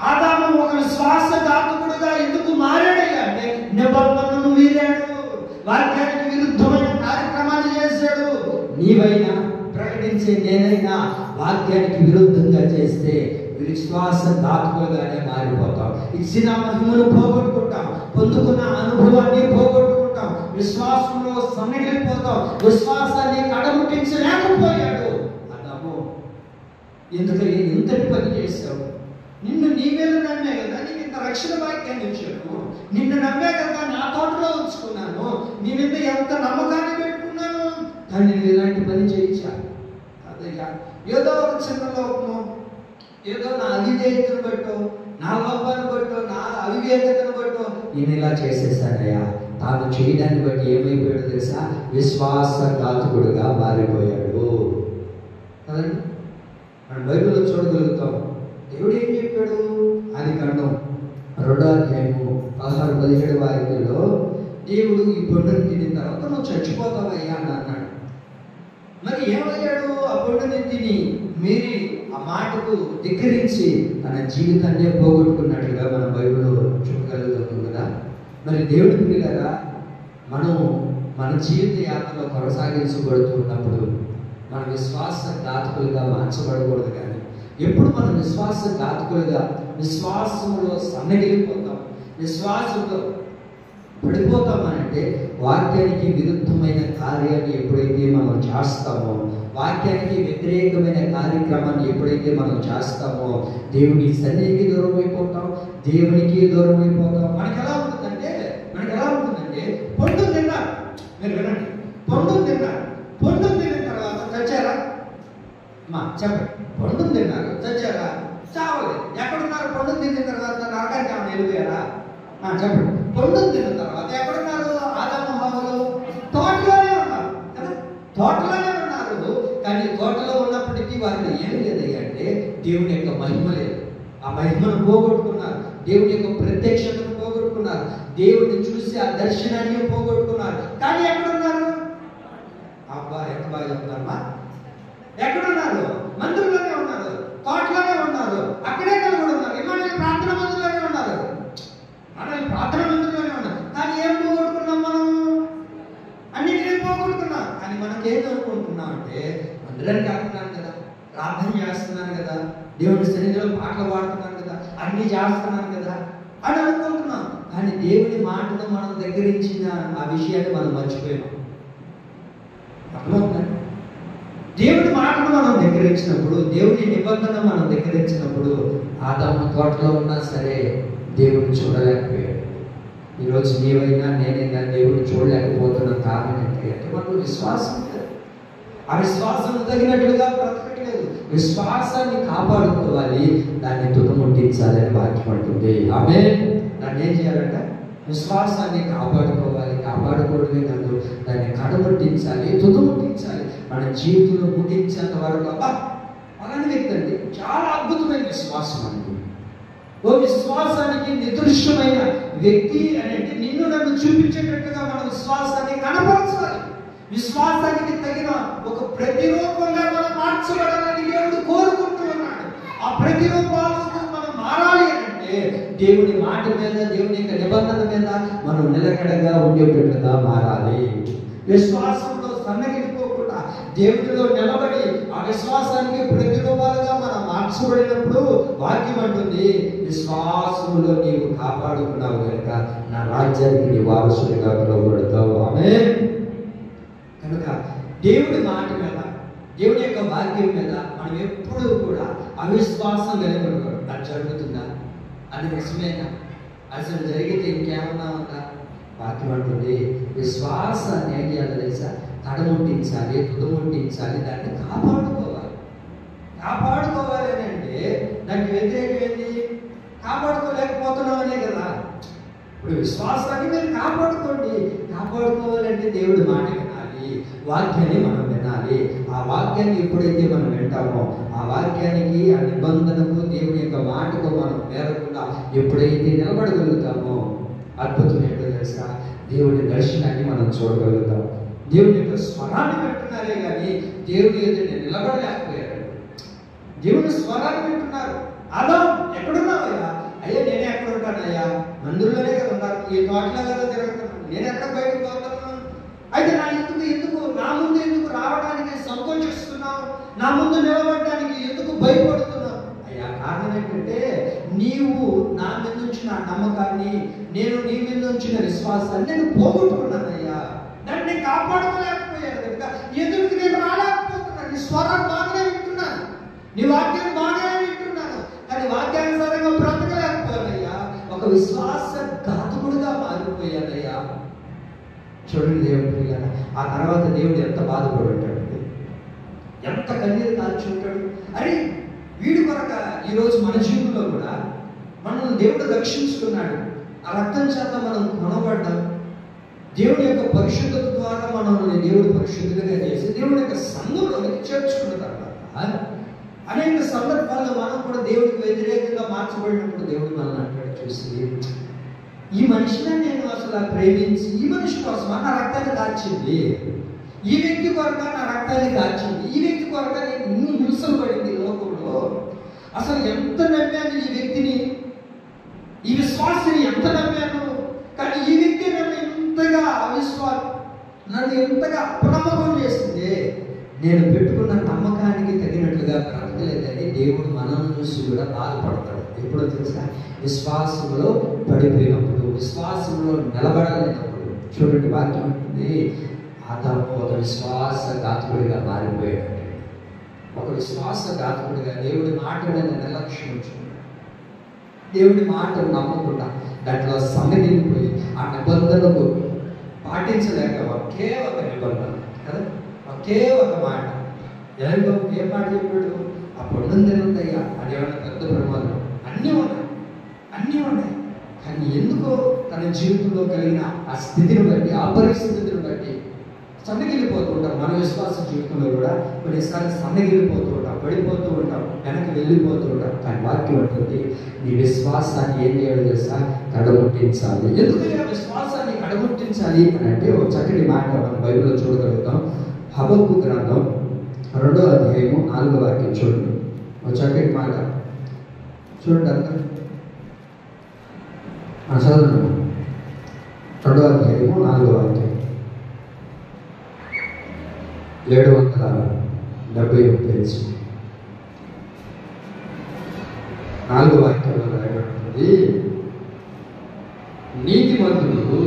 Speaker 1: ఆదాము ఒక విశ్వాసఘాతకుడుగా ఎందుకు మారాడయ్యా అంటే నిబంధనను మీరాడు, వాక్యానికి విరుద్ధమైన కార్యక్రమాన్ని చేశాడు. నీవైనా ప్రకటించే నేనైనా వాక్యానికి విరుద్ధంగా చేస్తే విశ్వాసఘాతకులుగానే మారిపోతాం. ఇచ్చిన మహిమను పోగొట్టుకుంటాం, పొందుకున్న అనుభవాన్ని పోగొట్టుకుంటాం, విశ్వాసంలో సన్నగిలిపోతాం, విశ్వాసాన్ని కడముట్టించలేకపోయాడు. ఆదాము ఎందుకని ఇంతటి పని చేశావు? నిన్ను నీ మీద నమ్మే కదా నీకు ఇంత రక్షణ వాక్యాన్ని ఇచ్చాను, నిన్ను నమ్మే కదా నా తోటలో ఉంచుకున్నాను, నీ మీద ఎంత నమ్మకాన్ని పెట్టుకున్నాను, కానీ నేను ఇలాంటి పని చేయించాను. అదయ్యా ఏదో ఒక చిన్న లోపము, ఏదో నా అవిధేయతను బట్టో, నా లోపాన్ని బట్టో, నా అవివేకతను బట్టో నేను ఇలా చేసేసానయ్యా. తాను చేయడాన్ని బట్టి ఏమైపోయాడు తెలుసా? విశ్వాసఘాతకుడుగా మారిపోయాడు కదండి. మనం బైబిల్లో చూడగలుగుతాం. దేవుడు ఏం చెప్పాడు? ఆదికాండం 2వ అధ్యాయము 16-17 వాక్యంలో దేవుడు ఈ పండును తినిన తర్వాత నువ్వు చచ్చిపోతావయ్యా అని అన్నాడు. మరి ఏమయ్యాడు? ఆ పండుని తిని మీరి ఆ మాటకు ధిక్కరించి తన జీవితాన్ని పోగొట్టుకున్నట్లుగా మనం బైబిల్లో చూడగలుగుతాం కదా. మరి దేవుడి పిల్లలారా, మనం మన జీవిత యాత్రలో కొనసాగించబడుతున్నప్పుడు మన విశ్వాస ఘాతకులుగా మార్చబడకూడదు. కానీ ఎప్పుడు మనం విశ్వాస ఘాతకులుగా విశ్వాసంలో సన్నగిలిపోతాం, విశ్వాసంలో పడిపోతామనంటే వాక్యానికి విరుద్ధమైన కార్యాన్ని ఎప్పుడైతే మనం చేస్తామో, వాక్యానికి వ్యతిరేకమైన కార్యక్రమాన్ని ఎప్పుడైతే మనం చేస్తామో దేవుని సన్నిధికి దూరం అయిపోతాం, దేవునికి దూరం అయిపోతాం. మనకి ఎలా ఉంటుందంటే పండు తిన్నారు, మీరు వినండి, పండు తిన్నారు, పండు తిన్న తర్వాత చచ్చారా? చెప్పండి, పండు తిన్నారు, చచ్చారా? చావలేదు. ఎక్కడున్నారు? పండు తిన్న తర్వాత నరకానికి ఏమైనా వెళ్ళిపోయారా? చెప్పండి. పండు తిన్న తర్వాత ఎక్కడున్నారు? ఆదాము హవ్వలు తోటలోనే ఉన్నారు కదా, తోటలోనే ఉన్నారు. కానీ తోటలో ఉన్నప్పటికీ వారిని ఏం లేదయ్యా అంటే దేవుని యొక్క మహిమ లేదు. ఆ మహిమను పోగొట్టుకున్నారు, దేవుని యొక్క ప్రత్యక్షతను పోగొట్టుకున్నారు, దేవుడిని చూసి ఆ దర్శనాన్ని పోగొట్టుకున్నారు. కానీ ఎక్కడున్నారు? అబ్బా, ఎంత బాగా చెప్తున్నారమ్మా. ఎక్కడున్నారు? మందిరంలోనే ఉన్నారు, తోటలోనే ఉన్నారు, అక్కడే కూడా ఉన్నారు. ఇమానుయేలు ప్రార్థన మందిరంలోనే ఉన్నారు, మనం ప్రార్థన మందిరంలోనే ఉన్నాం. కానీ ఏం పోగొట్టుకున్నాం? మనం అన్నిటినీ పోగొట్టుకున్నాం. కానీ మనకేం అనుకుంటున్నాం అంటే మందిరానికి వెళ్తున్నాను కదా, ప్రార్థన చేస్తున్నాను కదా, దేవుడి సన్నిధిలో పాటలు పాడుతున్నాను కదా, అన్ని చేస్తున్నాను కదా అని అనుకుంటున్నాం. కానీ దేవుని మాటను మనం దగ్గరించిన ఆ విషయాన్ని మనం మర్చిపోయాం. అర్థమవుతుందండి? దేవుడి మాటను మనం దగ్గరించినప్పుడు, దేవుని నిబంధన మనం దగ్గరించినప్పుడు ఆదాము తోటలో ఉన్నా సరే దేవుడిని చూడలేకపోయాడు. ఈరోజు నీవైనా నేనైనా దేవుడిని చూడలేకపోతున్న కారణం ఏంటంటే మనకు విశ్వాసం లేదు. ఆ విశ్వాసం తగినట్లుగా బ్రతకట్లేదు. విశ్వాసాన్ని కాపాడుకోవాలి, దాన్ని తుదముట్టించాలని వాక్యం అంటుంది. ఆమేన్. దాన్ని ఏం చేయాలంట? విశ్వాసాన్ని కాపాడుకోవాలి, కాపాడుకోవడమే కాదు, దాన్ని కడముట్టించాలి, తుదముట్టించాలి. మన జీవితంలో ముట్టించేంత వరకు అలాంటి వ్యక్తి అండి చాలా అద్భుతమైన విశ్వాసం అండి. ఓ విశ్వాసానికి నిదృశ్యమైన వ్యక్తి అనేది నిన్ను నన్ను చూపించేటట్టుగా మన విశ్వాసాన్ని కనపరచాలి. విశ్వాసానికి తగిన ఒక ప్రతిరూపంగా మనం మార్చబడాలని దేవుడు కోరుకుంటూ ఉన్నాడు. ఆ ప్రతిరూపాలకు మనం మారాలి అంటే దేవుని మాట మీద, దేవుని యొక్క నిబంధన మీద మనం నిలకడగా ఉండేటట్టుగా మారాలి. విశ్వాసంలో సన్నగిలిపోకుండా దేవుడిలో నిలబడి ఆ విశ్వాసానికి ప్రతిరూపాలుగా మనం మార్చబడినప్పుడు వాక్యం అంటుంది, విశ్వాసములో నీవు కాపాడుకున్నావు కనుక నా రాజ్యానికి నీ వారసుడిగా పిలువబడతావు. ఆమేన్. కనుక దేవుడి మాట మీద, దేవుడి యొక్క వాక్యం మీద మనం ఎప్పుడూ కూడా అవిశ్వాసం కలిగి ఉండకూడదు. అది జరుగుతుందా? అది నిజమేనా? అసలు జరిగితే ఇంకేమన్నా ఉందా? వాక్యం అంటుంది విశ్వాసాన్ని ఏం చేయాలి తెలుసా? తడముట్టించాలి, తుదముట్టించాలి, దాన్ని కాపాడుకోవాలి. కాపాడుకోవాలి అని అంటే దానికి వ్యతిరేకం ఏంటి? కాపాడుకోలేకపోతున్నాం అనే కదా. ఇప్పుడు విశ్వాసాన్ని మీరు కాపాడుకోండి. కాపాడుకోవాలంటే దేవుడి మాట వినాలి, వాక్యాన్ని మనం వినాలి. ఆ వాక్యాన్ని ఎప్పుడైతే మనం వింటామో, ఆ వాక్యానికి, ఆ నిబంధనకు, దేవుని యొక్క మాటకు మనం మేరకుండా ఎప్పుడైతే నిలబడగలుగుతామో అద్భుతం ఏంటో తెలుసా? దేవుడి దర్శనాన్ని మనం చూడగలుగుతాం. దేవుని యొక్క స్వరాన్ని వింటున్నారే కానీ దేవుడి ఎదుట నిలబడలేకపోయారు. దేవుని స్వరాన్ని వింటున్నారు. అదా ఎక్కడున్నావయ్యా? అయ్యా నేనే ఎక్కడ ఉంటానయ్యా? మందిరంలోనే కదా ఉన్నారు, ఈ తోటలో కదా తిరుగుతున్నాను, నేను ఎక్కడ బయటకు పోతున్నాను? అయితే ఎందుకు నా ముందు ఎందుకు రావడానికి సంకోచిస్తున్నావు? నా ముందు నిలబడడానికి ఎందుకు భయపడుతున్నావు? అయ్యా కారణం ఏంటంటే నీవు నా మీద ఉంచిన నమ్మకాన్ని, నేను నీ మీద ఉంచిన విశ్వాసాన్ని నేను పోగొట్టుకున్నానయ్యా. దాన్ని కాపాడుకోలేకపోయాను కనుక ఎదురుకు నేను రాలేకపోతున్నాను. నీ స్వరం బాగానే వింటున్నాను, నీ వాక్యం బాగానే వింటున్నాను, కానీ వాక్యానుసారంగా బ్రతకలేకపోయానయ్యా. ఒక విశ్వాస ఘాతకుడుగా మారిపోయానయ్యా. చూడండి దేవుడి పిల్లలు, ఆ తర్వాత దేవుడు ఎంత బాధపడి ఉంటాడు, ఎంత కన్నీరు కాల్చి ఉంటాడు. అరే వీడి కొరక ఈరోజు మన జీవితంలో కూడా మనల్ని దేవుడు రక్షించుకున్నాడు. ఆ రక్తం చేత మనం కొనబడ్డాం. దేవుడి యొక్క పరిశుద్ధత ద్వారా మనల్ని దేవుడు పరిశుద్ధంగా చేసి దేవుడి యొక్క సంఘంలోకి చేర్చుకున్న తర్వాత అనేక సందర్భాల్లో మనం కూడా దేవుడికి వ్యతిరేకంగా మార్చబడినప్పుడు దేవుడు మనల్ని అంటాడు, చూసి ఈ మనిషిని నేను అసలు ప్రేమించి ఈ మనిషి కోసం నా రక్తాన్ని దాచింది, ఈ వ్యక్తి కొరక నా రక్తాన్ని దాచింది, ఈ వ్యక్తి కొరక నేను ఇన్ని హింసలు పడింది లోకంలో, అసలు ఎంత నమ్మాను ఈ వ్యక్తిని, ఈ విశ్వాసిని ఎంత నమ్మాను, కానీ ఈ వ్యక్తి నన్ను ఎంతగా అపనమ్మకం చేస్తుంది. నేను పెట్టుకున్న నమ్మకానికి తగినట్లుగా బ్రతకలేదని దేవుడు మనల్ని చూసి కూడా బాధపడతాడు. ఎప్పుడో తెలుసా? విశ్వాసంలో పడిపోయినప్పుడు, విశ్వాసంలో నిలబడలేనప్పుడు. చూడండి, వాక్యం ఉంటుంది, ఆదాము ఒక విశ్వాసఘాతకుడిగా మారిపోయాడు. ఒక విశ్వాసఘాతకుడిగా దేవుడి మాట మీద నిర్లక్ష్యం ఉంచుకున్నాడు. దేవుడి మాటను నమ్మకుండా దాంట్లో సన్నగిలిపోయి ఆ నిబంధనకు పాటించలేక ఒకే ఒక నిబంధన కదా, ఒకే ఒక మాట. ఎలాగో ఏ మాట చెప్పాడు? ఆ పండుగ తినద్దయ్యా, అదేమన్నా పెద్ద ప్రమాదం. అన్నీ ఉన్నాయి. కానీ ఎందుకో తన జీవితంలో కలిగిన ఆ స్థితిని బట్టి, ఆ పరిస్థితిని బట్టి సన్నగిలిపోతూ ఉంటాం. మన విశ్వాస జీవితంలో కూడా కొన్నిసార్లు సన్నగిలిపోతూ ఉంటాం, పడిపోతూ ఉంటాం, వెనక్కి వెళ్ళిపోతూ ఉంటాం. కానీ వాక్యం ఉంటుంది, నీ విశ్వాసాన్ని ఏం చేయాలి తెలుసా? కడముట్టించాలి. ఎందుకంటే ఆ విశ్వాసాన్ని కడముట్టించాలి అని అంటే ఒక చక్కటి మాట మనం బైబిల్లో చూడగలుగుతాం. హబక్కు గ్రంథం 2వ అధ్యాయము 4వ వాక్యం చూడండి. ఒక చక్కటి మాట చూడండి అందరూ. చదువు. 2వ అధ్యాయము 4వ వాక్యం, 770 పేజీ, 4వ వాక్యంలో రాయబడుతుంది, నీతిమంతుడు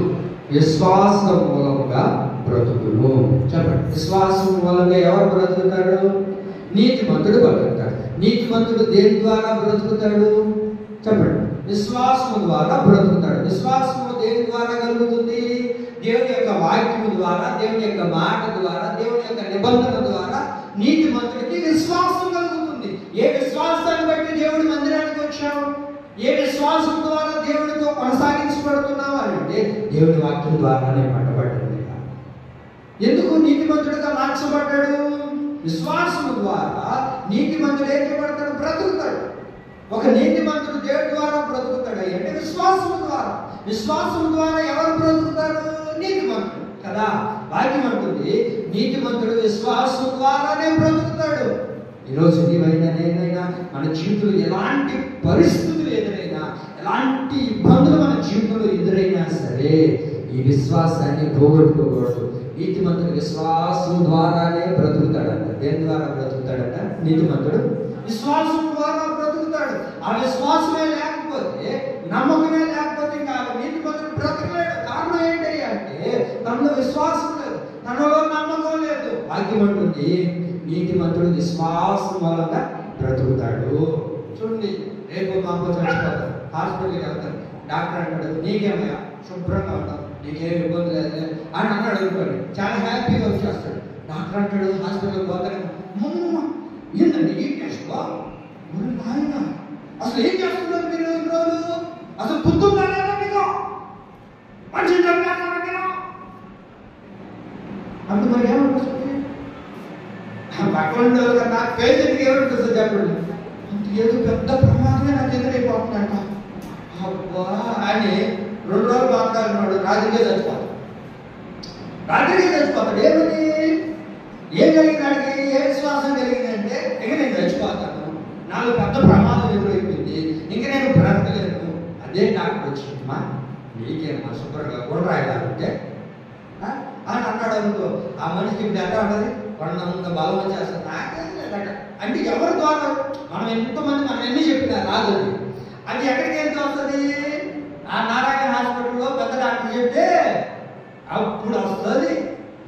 Speaker 1: విశ్వాసం మూలముగా బ్రతుకును. చెప్పండి, విశ్వాసం మూలంగా ఎవరు బ్రతుకుతాడు? నీతిమంతుడు బ్రతుకుతాడు. నీతిమంతుడు దేని ద్వారా బ్రతుకుతాడు? చెప్పండి, విశ్వాసము ద్వారా బ్రతుకుతాడు. విశ్వాసము దేని ద్వారా కలుగుతుంది? దేవుని యొక్క వాక్యము ద్వారా, దేవుని యొక్క మాట ద్వారా, దేవుని యొక్క నిబంధన ద్వారా నీతిమంతుడికి విశ్వాసం కలుగుతుంది. ఏ విశ్వాసాన్ని బట్టి దేవుడి మందిరానికి వచ్చావు? ఏ విశ్వాసం ద్వారా దేవుడితో కొనసాగించబడుతున్నావు అని అంటే దేవుని వాక్యం ద్వారానే పట్టబడ్డది. ఎందుకు నీతిమంతుడిగా మార్చబడ్డాడు? విశ్వాసము ద్వారా నీతిమంతుడు ఏం చేయబడతాడు? బ్రతుకుతాడు. ఒక నీతిమంతుడు దేవుడి ద్వారా బ్రతుకుతాడు అంటే విశ్వాసము ద్వారా. విశ్వాసము ద్వారా ఎవరు బ్రతుకుతారు? నీతిమంతుడు కదా. వాక్యం అంటుంది, నీతిమంతుడు విశ్వాసం ద్వారానే బ్రతుకుతాడు. ఈరోజు నీవైనా నేనైనా మన జీవితంలో ఎలాంటి పరిస్థితులు ఎదురైనా, ఎలాంటి ఇబ్బందులు మన జీవితంలో ఎదురైనా సరే ఈ విశ్వాసాన్ని పోగొట్టుకోకూడదు. నీతిమంతుడు విశ్వాసం ద్వారానే బ్రతుకుతాడంట. దేని ద్వారా బ్రతుకుతాడంట? నీతిమంతుడు విశ్వాసం ద్వారా బ్రతుకుతాడు. ఆ విశ్వాసమే లేకపోతే, నమ్మకమే లేకపోతే ఇంకా నీతిమంతుడు బ్రతకలేడు. కారణం ఏంటి అంటే తనలో విశ్వాసం లేదు, తనలో నమ్మకం లేదు. వాక్యం అంటుంది, నీతిమంతుడు విశ్వాసం మూలంగా బ్రతుకుతాడు. చూడండి, రేపు మాకు చచ్చిపోతాడు, హాస్పిటల్కి వెళ్తాడు, డాక్టర్ అంటాడు, నీకేమయ్యా శుభ్రంగా ఉంటావు, నీకేం ఇబ్బంది లేదు అని అన్నాడు అనుకోండి, చాలా హ్యాపీగా వచ్చేస్తాడు. డాక్టర్ అంటాడు, హాస్పిటల్కి పోతాడు, ఏంటండి ఈ టెస్ట్? నాయన అసలు ఏం చేస్తున్నారు మీరు రోజు? అసలు గుర్తుందా లేదా మీకు? మంచి అంత మరి ఏమనిపిస్తుంది? పక్కన కన్నా పేదరికి ఏమనిపిస్తుంది చెప్పండి? ఏదో పెద్ద ప్రమాదమే నాకు ఎదురైపోతుందంట. అబ్బా అని 2 రోజులు మాట్లాడినాడు, రాత్రికే చచ్చిపోతాడు. ఏమని? ఏం కలిగినాడికి? ఏ విశ్వాసం కలిగిందంటే ఇక నేను చచ్చిపోతాను, నాకు పెద్ద ప్రమాదం ఎదురైపోయింది, ఇంక నేను బ్రతకలేను. అదే డాక్టర్ వచ్చిందమ్మా, నీకేమన్నా శుభ్రంగా కూడా రాయాలంటే అని అన్నాడు అనుకో. ఆ మనిషికి ఇప్పుడు ఎట్లా ఉంటుంది? కొండంత బలం వచ్చేస్తుంది. అంటే ఎవరి ద్వారా? మనం ఎంతమంది మనం ఎన్ని చెప్పినా రాదు. అది ఎక్కడికి వెళ్తూ వస్తుంది? ఆ నారాయణ హాస్పిటల్లో పెద్ద డాక్టర్ చెప్తే అప్పుడు వస్తుంది.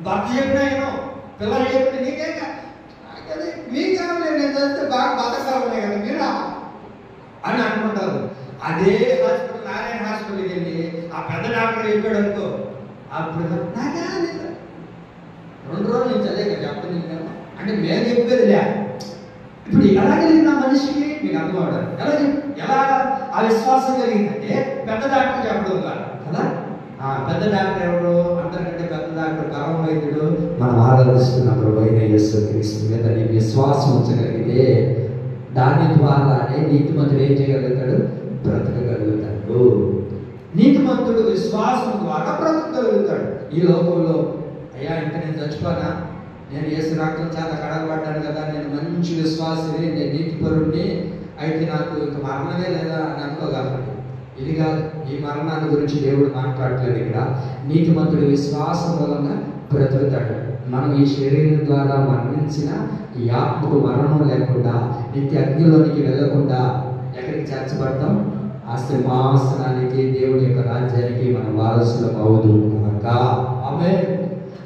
Speaker 1: భర్త చెప్పినా ఏమో, పిల్లలు చెప్పిన నీకేం మీకు కావాలి, నేను చేస్తే బాగా బతకాలనే కదా మీరా అని అనుకుంటారు. అదే హాస్పిటల్, నారాయణ హాస్పిటల్కి వెళ్ళి ఆ పెద్ద డాక్టర్ చెప్పాడు అనుకో, అప్పుడు నాకే 2 రోజులు నుంచి అదే కదా చెప్తాను అంటే మేము చెప్పేది లే. ఇప్పుడు ఎలా కలిగింది ఆ మనిషికి? మీకు అర్థం అవడం ఎలా ఆ విశ్వాసం కలిగిందంటే పెద్ద డాక్టర్ చెప్పడం కాదు కదా. పెద్ద డాక్టర్ ఎవరు? అందరికంటే పెద్ద డాక్టర్ పరమ వైద్యుడు, మనం ఆరాధిస్తున్న ప్రభువైన యేసుక్రీస్తు మీద నీ విశ్వాసం ఉంచగలిగితే దాని ద్వారానే నీతిమంతుడు ఏం చేయగలుగుతాడు? బ్రతకగలుగుతాడు. నీతిమంతుడు విశ్వాసం ద్వారా బ్రతకగలుగుతాడు. ఈ లోకంలో అయ్యా ఇంకా నేను చచ్చిపోనా, నేను యేసు రక్తం చేత కడగబడ్డాను కదా, నేను మంచి విశ్వాసిని, నేను నీతిపరుణ్ణి అయితే నాకు ఇంక మరణమే లేదా అని అనుకోగలరు. ఇది కాదు, ఈ మరణాన్ని గురించి దేవుడు మాట్లాడలేదు ఇక్కడ. నీతిమంతుడు విశ్వాసం మూలంగా బ్రతుకుతాడు. మనం ఈ శరీరం ద్వారా మరణించిన ఈ ఆత్మకు మరణం లేకుండా నిత్య అగ్నిలోనికి వెళ్ళకుండా ఎక్కడికి చేర్చబడతాం? ఆ సింహాసనానికి, దేవుని యొక్క రాజ్యానికి మనం వారసులం అవుదు కనుక ఆమేన్.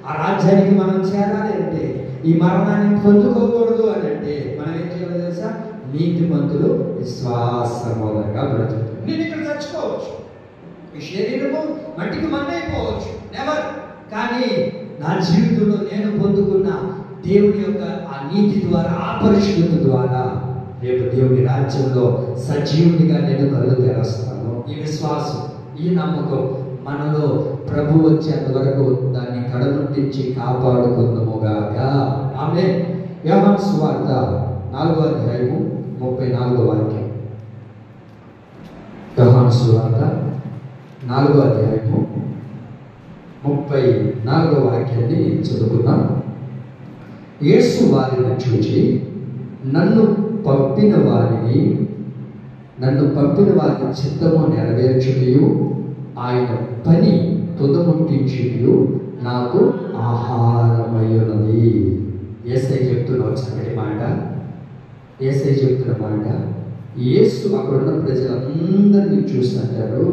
Speaker 1: ఆ రాజ్యానికి మనం చేరాలి అంటే, ఈ మరణాన్ని పొందుకోకూడదు అని అంటే మనం ఏం చేయాలో తెలుసా? నీతిమంతులు విశ్వాస మూలంగా బ్రతుకుతారు. నేను ఇక్కడ చచ్చిపోవచ్చు, ఈ శరీరము మట్టికి మన్నైపోవచ్చు, నెవర్. కానీ నా జీవితంలో నేను పొందుకున్న దేవుని యొక్క ఆ నీతి ద్వారా, ఆ పరిశుద్ధత ద్వారా రేపు దేవుని రాజ్యంలో సజీవునిగా నేను కళ్ళు తెరస్తాను. ఈ విశ్వాసం, ఈ నమ్మకం మనలో ప్రభు వచ్చేంత వరకు దాన్ని కడముట్టించి కాపాడుకుందాముగాక. ఆమేన్. యోహాను సువార్త 4వ అధ్యాయము 34వ వాక్యం. యోహాను సువార్త 4వ అధ్యాయము 34వ వాక్యాన్ని చదువుకుందాం. యేసు వారిని చూచి, నన్ను పంపిన వారి చిత్తము నెరవేర్చుటయు ఆయన పని తుదముట్టించుటయు నాకు ఆహారమయ్యున్నది. యేసయ్య చెప్తున్న చక్కటి మాట, యేసయ్య చెప్తున్న మాట. యేసు అక్కడున్న ప్రజలందరినీ చూసి అంటారు,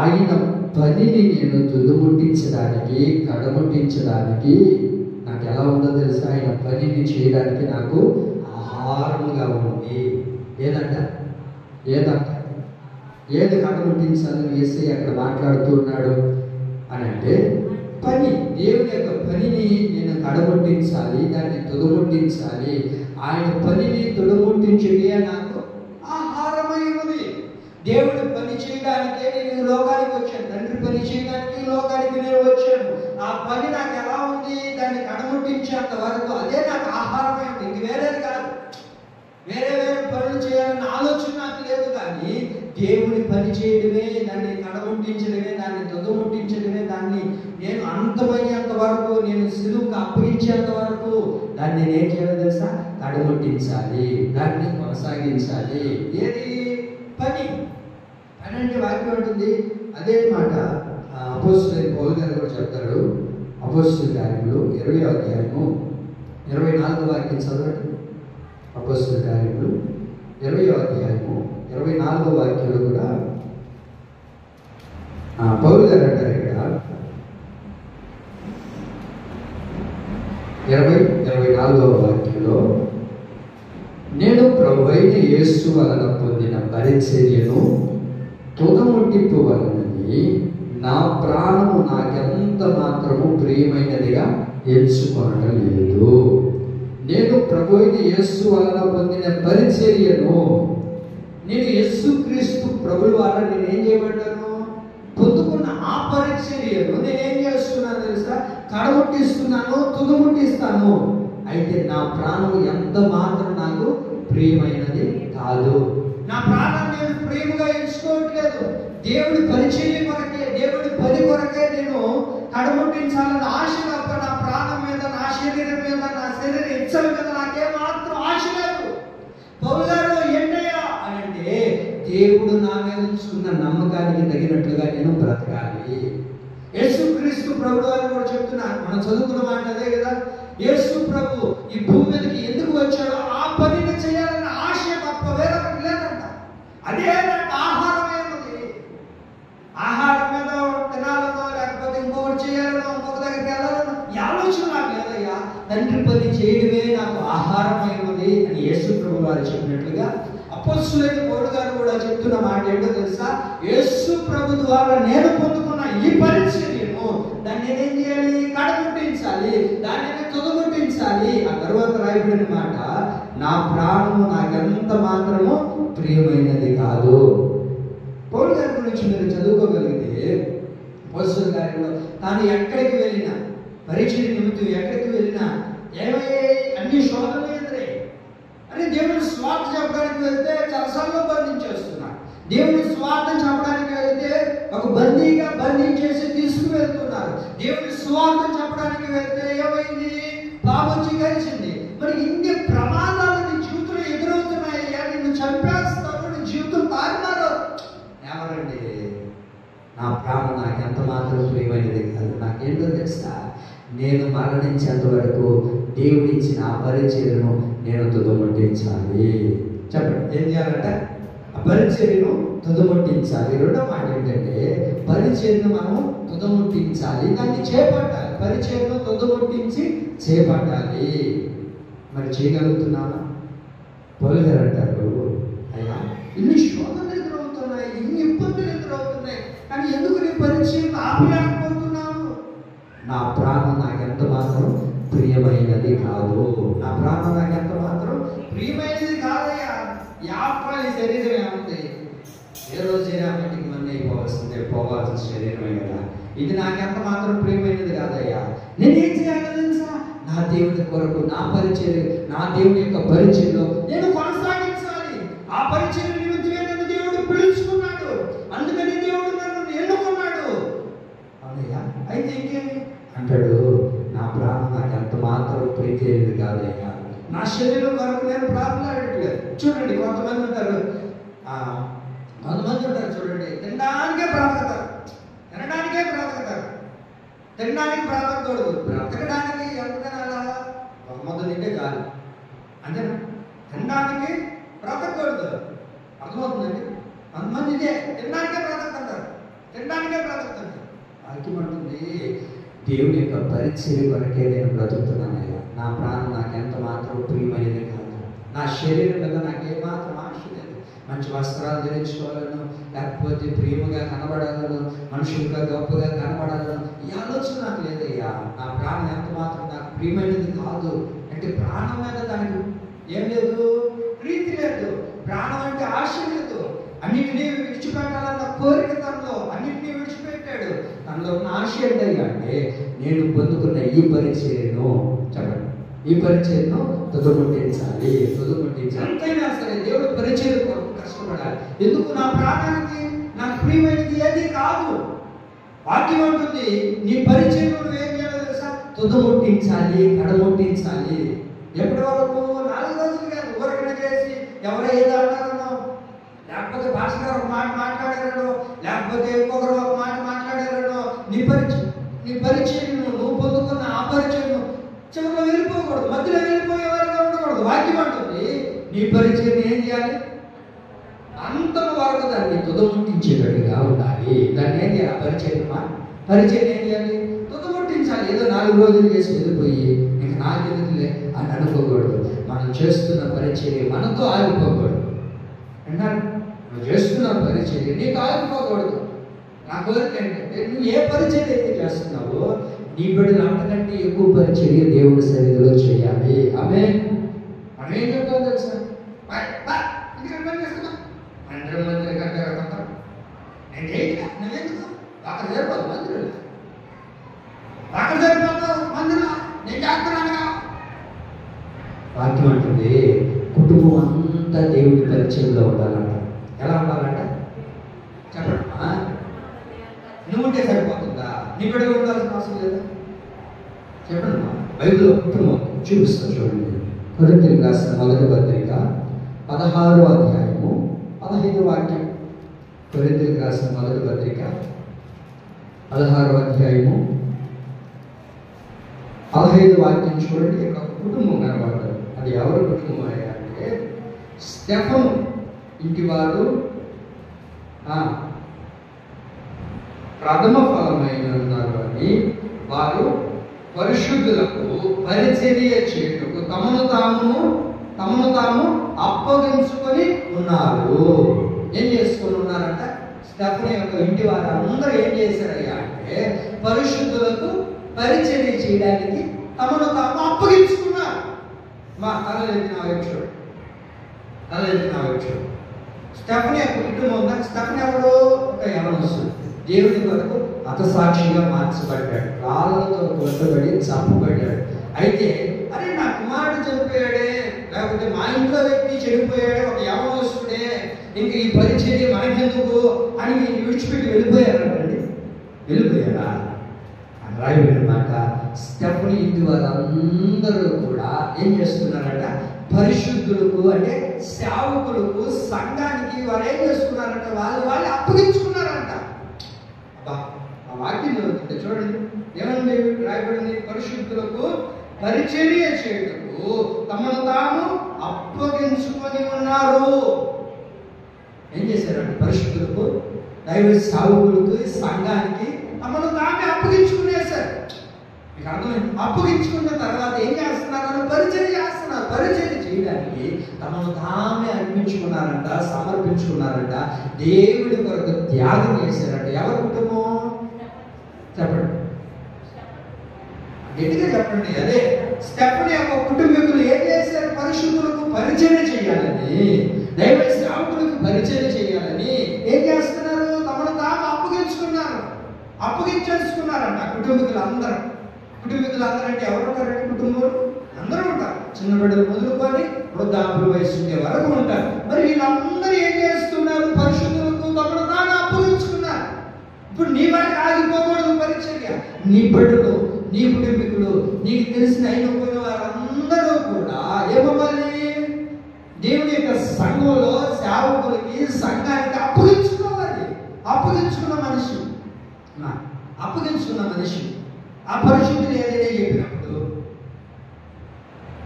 Speaker 1: ఆయన పనిని నేను తుదముట్టించడానికి, కడముట్టించడానికి నాకు ఎలా ఉందో తెలుసా? ఆయన పనిని చేయడానికి నాకు ఆహారముగా ఉంది. ఏదంట? ఏది కడముట్టించాలని యేసయ్య అక్కడ మాట్లాడుతూ ఉన్నాడు అని అంటే, పని, దేవుని యొక్క పనిని నేను కడముట్టించాలి, దాన్ని తుదముట్టించాలి. ఆయన పనిని తుదముట్టించుటే నాకు ఆహారమైనది. దేవుడి పని చేయడానికే నేను లోకానికి వచ్చాను, తండ్రి పని చేయడానికి లోకానికి నేను వచ్చాను. ఆ పని నాకు ఎలా ఉంది? దాన్ని కడముట్టించేంత వరకు అదే నాకు ఆహారమే ఉంది. ఇంక వేరేది కాదు. వేరే పనులు చేయాలన్న ఆలోచన నాకు లేదు. కానీ దేవుని పని చేయడమే, దాన్ని కడముట్టించడమే, దాన్ని తుదముట్టించడమే, దాన్ని నేను అంతమయ్యేంత వరకు, నేను సిలువుకు అప్పగించేంత వరకు దాన్ని నేను చేయాలి తెలుసా? కడముట్టించాలి, దాన్ని కొనసాగించాలి. ఏది? పని. పని అంటే వాక్యం ఉంటుంది. అదే మాట అపోస్తలుడైన పౌలు గారు కూడా చెప్తారు. అపోస్తలుల కార్యములు 20వ అధ్యాయము 24వ వాక్యం చదవండి. అపోస్తలుల కార్యములు 20వ అధ్యాయము 24వ వాక్యంలో కూడా పౌలు గారు అంటారు ఇక్కడ 24వ వాక్యంలో, నేను ప్రభువైన యేసు వలన పొందిన పరిచర్యను తుదముట్టింపు వలనని నా ప్రాణము నాకెంత మాత్రము ప్రియమైనదిగా ఎంచుకొనడం లేదు. నేను ప్రభువైన యేసు వలన పొందిన పరిచర్యను, నేను యేసుక్రీస్తు ప్రభు ద్వారా నేనేం చేయబడ్డాను? పొందుకున్న ఆ పరిచర్యను నేనేం చేస్తున్నాను తెలుసా? కడముట్టిస్తున్నాను, తుదముట్టిస్తాను. అయితే నా ప్రాణం ఎంత మాత్రం నాకు ప్రియమైనది కాదు. నా ప్రాణాన్ని నేను ప్రేమగా ఎంచుకోవట్లేదు. దేవుడి పరిచర్య కొరకే, దేవుడి పని కొరకే నేను కడముట్టించాలని ఆశ తప్ప నా ప్రాణం మీద, నా శరీరం మీద, నా శరీర ఇచ్చల మీద నాకే మాత్రం ఆశ లేదు. పౌలు గారు ఏంటయ్యా అని అంటే, దేవుడు నా మీద ఉంచుకున్న నమ్మకానికి తగినట్లుగా నేను బ్రతకాలి. యేసుక్రీస్తు ప్రభు అని కూడా చెప్తున్నారు. మనం చదువుకున్న మాట అదే కదా. యేసు ప్రభు ఈ భూమి మీదకి ఎందుకు వచ్చాడో ఆ పనిని చేయాలన్న ఆశ తప్ప వేరొకటి లేదంట. అదే నాకు ఆహారమైనది. ఆహారం మీద తినాలనో, లేకపోతే ఇంకొకటి చేయాలనో, ఇంకొక దగ్గరికి వెళ్ళాలనో ఈ ఆలోచన నాకు లేదయ్యా. తండ్రి పని చేయడమే నాకు ఆహారమైనది అని యేసు ప్రభు వారు చెప్పినట్లుగా అపోస్తలుడైన పౌలు గారు కూడా చెప్తున్న మాట ఏంటో తెలుసా? యేసు ప్రభు ద్వారా నేను పొందుకున్న ఈ పరిచర్యను దాన్ని నేనేం చేయాలి? కడముట్టించాలి, దానిని తుదముట్టించాలి. ఆ తర్వాత రాయబడిన మాట, నా ప్రాణము నాకెంత మాత్రము ప్రియమైనది కాదు. పౌలు గారి గురించి మీరు చదువుకోగలిగితే అపోస్తలుల కార్యంలో తాను ఎక్కడికి వెళ్ళినా, పరిచర్య నిమిత్తం ఎక్కడికి వెళ్ళినా అన్ని శోధనలు ఎదురై, అని దేవుని స్వార్థ చెప్పడానికి వెళ్తే చెరసాలలో బంధించేస్తున్నారు. దేవుని స్వార్థం చెప్పడానికి వెళ్తే ఒక బందీగా బంధించేసి తీసుకువెళ్తున్నారు. దేవుని స్వార్థం చెప్పడానికి వెళ్తే ఏమైంది? పాపొచ్చి కలిసింది. మరి ఇన్ని ప్రమాదాలు నీ జీవితంలో ఎదురవుతున్నాయ్యా, నిన్ను చంపి మాత్రం ప్రియమైనది కాదు. నాకేంటో తెలుసా, నేను మరణించేంత వరకు దేవుడిచ్చిన ఆ పరిచర్యను నేను తుదముట్టించాలి. చెప్పండి, ఏం చేయాలంట? ఆ పరిచర్యను తుదముట్టించాలి. రెండో మాట ఏంటంటే, పరిచర్యను మనం తుదముట్టించాలి, దాన్ని చేపట్టాలి. పరిచర్యను తుదముట్టించి చేపట్టాలి. మరి చేయగలుగుతున్నామా? పౌలు గారు అంటారు, అయ్యా ఇన్ని శోధనలు ఎదురవుతున్నాయి, ఇన్ని ఇబ్బందులు ఎదురవుతున్నాయి, కానీ ఎందుకు నీ పరిచయం ఆపలేకపోతున్నాను? నా ప్రాణం నాకెంత మాత్రం ప్రియమైనది కాదు. నా ప్రాణం నాకెంత మాత్రం ప్రియమైనది కాదయ్యా. ఈ ఆత్మని శరీరం ఏముంది? ఏ రోజైనా మట్టికి మంది అయిపోవాల్సిందే, పోవాల్సిన శరీరమే కదా. ఇది నాకెంత మాత్రం ప్రియమైనది కాదయ్యా. నేనేం చేయాలో తెలుసా? నా దేవుని కొరకు నా పరిచర్య, నా దేవుని యొక్క పరిచర్యలో నేను కొనసాగించాలి. ఆ పరిచర్య నిమిత్తమే నన్ను దేవుడు పిలుచుకున్నాడు, అందుకని దేవుడు నన్ను ఎన్నుకున్నాడు. అవునయ్యా, అయితే ఇంకేమి అంటాడు? నా ప్రాణం నాకు ఎంత మాత్రం ప్రీతి అయింది కాదయ్యా. నా శరీరం వరకు నేను ప్రార్థనట్లేదు. చూడండి, కొంతమంది ఉంటారు చూడండి, తినడానికే బ్రతకతారు, తినడానికి బ్రతకూడదు. బ్రతకడానికి ఎంత తినాలా? ఒక ముద్ద తింటే చాలు, అంతేనా? తినడానికి బ్రతకూడదు. అర్థమవుతుందండి? కొంతమంది ఇదే తినడానికే బ్రతకుతుంటారు. వాక్యం అంటుంది, దేవుని యొక్క పరిచర్య కొరకే నేను బ్రతుకుతున్నానయ్యా. నా ప్రాణం నాకెంత మాత్రం ప్రియమైనది కాదు. నా శరీరం మీద నాకే మాత్రం ఆశ లేదు. మంచి వస్త్రాలు ధరించుకోవాలను, లేకపోతే ప్రియముగా కనబడాలను, మనుషులుగా గొప్పగా కనబడాలను, ఈ ఆలోచన నాకు లేదయ్యా. నా ప్రాణం ఎంత మాత్రం నాకు ప్రియమైనది కాదు. అంటే ప్రాణం మీద దానికి ఏం లేదు, ప్రీతి లేదు. ప్రాణం అంటే ఆశ లేదు. అన్నిటినీ విడిచిపెట్టాలన్న కోరిక తనలో, అన్నిటినీ విడిచిపెట్టాడు. తనలో ఉన్న ఆశ ఏంటయ్యా అంటే, నేను పొందుకున్న ఈ పరిచర్యను, చెప్పండి, ఈ పరిచర్యను తుదముట్టించాలి. ఎంతైనా సరే దేవుడి పరిచర్య కొరకు కష్టపడాలి. ఎందుకు? నా ప్రాణానికి నాకు ప్రియమైనది ఏది కాదు. వాక్యం అంటుంది, నీ పరిచర్యను నువ్వేం చేయాలో తెలుసా? తుదముట్టించాలి, కడముట్టించాలి. ఎప్పటి వరకు? 4 రోజులు కాదు. ఊరకన చేసి ఎవరో ఏదో అన్నారనో, లేకపోతే భాషగా ఒక మాట మాట్లాడారనో, లేకపోతే ఇంకొకరు ఒక మాట మాట్లాడారనో, నీ పరిచర్యను నువ్వు పొందుకున్న ఆ పరిచర్యను చివరిలో వెళ్ళిపోకూడదు, మధ్యలో వెళ్ళిపోయేవారుగా ఉండకూడదు. వాక్యం అంటుంది, నీ పరిచయం ఏం చేయాలి? అంతం వరకు దాన్ని తుదముట్టించేటట్టుగా ఉండాలి. దాన్ని ఏం చేయాలి? పరిచయం ఏం చేయాలి? తుదముట్టించాలి. ఏదో 4 రోజులు చేసి వెళ్ళిపోయి ఇంక నాకెందుకులే అని అనుకోకూడదు. మనం చేస్తున్న పరిచర్య మనతో ఆగిపోకూడదు. అంటారు, నువ్వు చేస్తున్న పరిచర్య నీకు ఆగిపోకూడదు. నా కోరిక ఏంటంటే, నువ్వు ఏ పరిచర్య అయితే చేస్తున్నావో నీ బిడ్డలు అంతకంటే ఎక్కువ పరిచర్య దేవుడి సన్నిధిలో చేయాలి. ఆమేన్. మనం ఏం చెప్తాం తెలుసా? వాక్యం అంటుంది, కుటుంబం అంతా దేవుడి పరిచయంలో ఉండాలంట. ఎలా ఉండాలంట? చెప్పండి. నువ్వు ఉంటే సరిపోతుందా? నీ బిడ్డలు ఉండాల్సిన అవసరం లేదా? చెప్పండి. బైబిల్లో కుటుంబం చూపిస్తా చూడండి. కొరింథీయులకు రాసిన మొదటి పత్రిక 16వ అధ్యాయము 15వ వాక్యం. కొరింథీయులకు రాసిన మొదటి పత్రిక 16వ అధ్యాయము 15వ వాక్యం చూడండి. ఇక్కడ ఒక కుటుంబం కనబడతారు. అది ఎవరు కుటుంబం అంటే, స్టెఫను ఇంటి వారు ప్రథమ ఫలమైన ఉన్నారు అని వారు పరిశుద్ధులకు పరిచర్య చేయుటకు తమను తాము అప్పగించుకొని ఉన్నారు. ఏం చేసుకొని ఉన్నారంట? స్టెఫను యొక్క ఇంటి వారు అందరూ ఏం చేశారయ్యా అంటే, పరిశుద్ధులకు పరిచర్య చేయడానికి తమను తాము అప్పగించుకున్నారు. మా తలెత్తిన వ్యక్తుడు స్టెఫను యొక్క కుటుంబం ఉందా? స్టెఫను ఎవరు? ఒక యవనస్తుడు. దేవుని కొరకు హతసాక్షిగా మార్చబడ్డాడు, రాళ్ళతో కొట్టబడి చంపబడ్డాడు. అయితే అరే నా కుమారుడు చనిపోయాడే, లేకపోతే మా ఇంట్లో వ్యక్తి చనిపోయాడే, ఒక యవనస్తుడే, ఇంక ఈ పరిచర్య మనకెందుకు అని విడిచిపెట్టి వెళ్ళిపోయారండి. వెళ్ళిపోయారా అని రాయబడినమాట. స్టెఫను ఇంటి వారందరూ కూడా ఏం చేస్తున్నారంట? పరిశుద్ధులకు అంటే సేవకులకు, సంఘానికి వారు ఏం చేసుకున్నారంట? వాళ్ళు అప్పగించుకున్నారంట. ఆ వాక్యం వాక్యం చదువుతుంటే చూడండి ఏమండి రాయబడింది, పరిశుద్ధులకు పరిచర్య చేయటకు తమను తాము అప్పగించుకొని ఉన్నారు. ఏం చేశారంటే పరిశుద్ధులకు, దైవ సేవకులకు, సంఘానికి తమను తామే అప్పగించుకునేశారు. మీకు అర్థమైంది? అప్పగించుకున్న తర్వాత ఏం చేస్తున్నారు? పరిచర్య చేస్తున్నారు. పరిచర్య చేయడానికి తమను తామే అర్పించుకున్నారంట, సమర్పించుకున్నారంట, దేవుడి కొరకు త్యాగం చేశారంట. ఎవరి కుటుంబం చెప్పండి, గట్టిగా చెప్పండి. అదే స్టెఫనీ యొక్క కుటుంబీకులు ఏం చేశారు? పరిశుద్ధులకు పరిచర్య చేయాలని, దైవ సేవకులకు పరిచర్య చేయాలని ఏం చేస్తున్నారు? తమను తాము అప్పగించుకున్నారు, అప్పగించేసుకున్నారంట. కుటుంబీకులందరూ అంటే ఎవరు ఉంటారంటే కుటుంబంలో అందరూ ఉంటారు. చిన్న బిడ్డలు మొదలుకొని వృద్ధాప్య వయసు ఉండే వరకు ఉంటారు. మరి వీళ్ళందరూ ఏం చేస్తున్నారు? పరిశుద్ధులకు తమను తాము అప్పగించుకున్నారు. ఇప్పుడు నీ వారికి ఆగిపోకూడదు పరిచర్య. నీ బిడ్డలు, నీ కుటుంబీకులు, నీకు తెలిసిన అయిపోయిన వారందరూ కూడా ఏమవ్వాలి? దేవుని యొక్క సంఘంలో సేవకులకి, సంఘానికి అప్పగించుకోవాలి. అప్పగించుకున్న మనిషి ఆ పరిశుద్ధులు ఏదైనా చెప్పినప్పుడు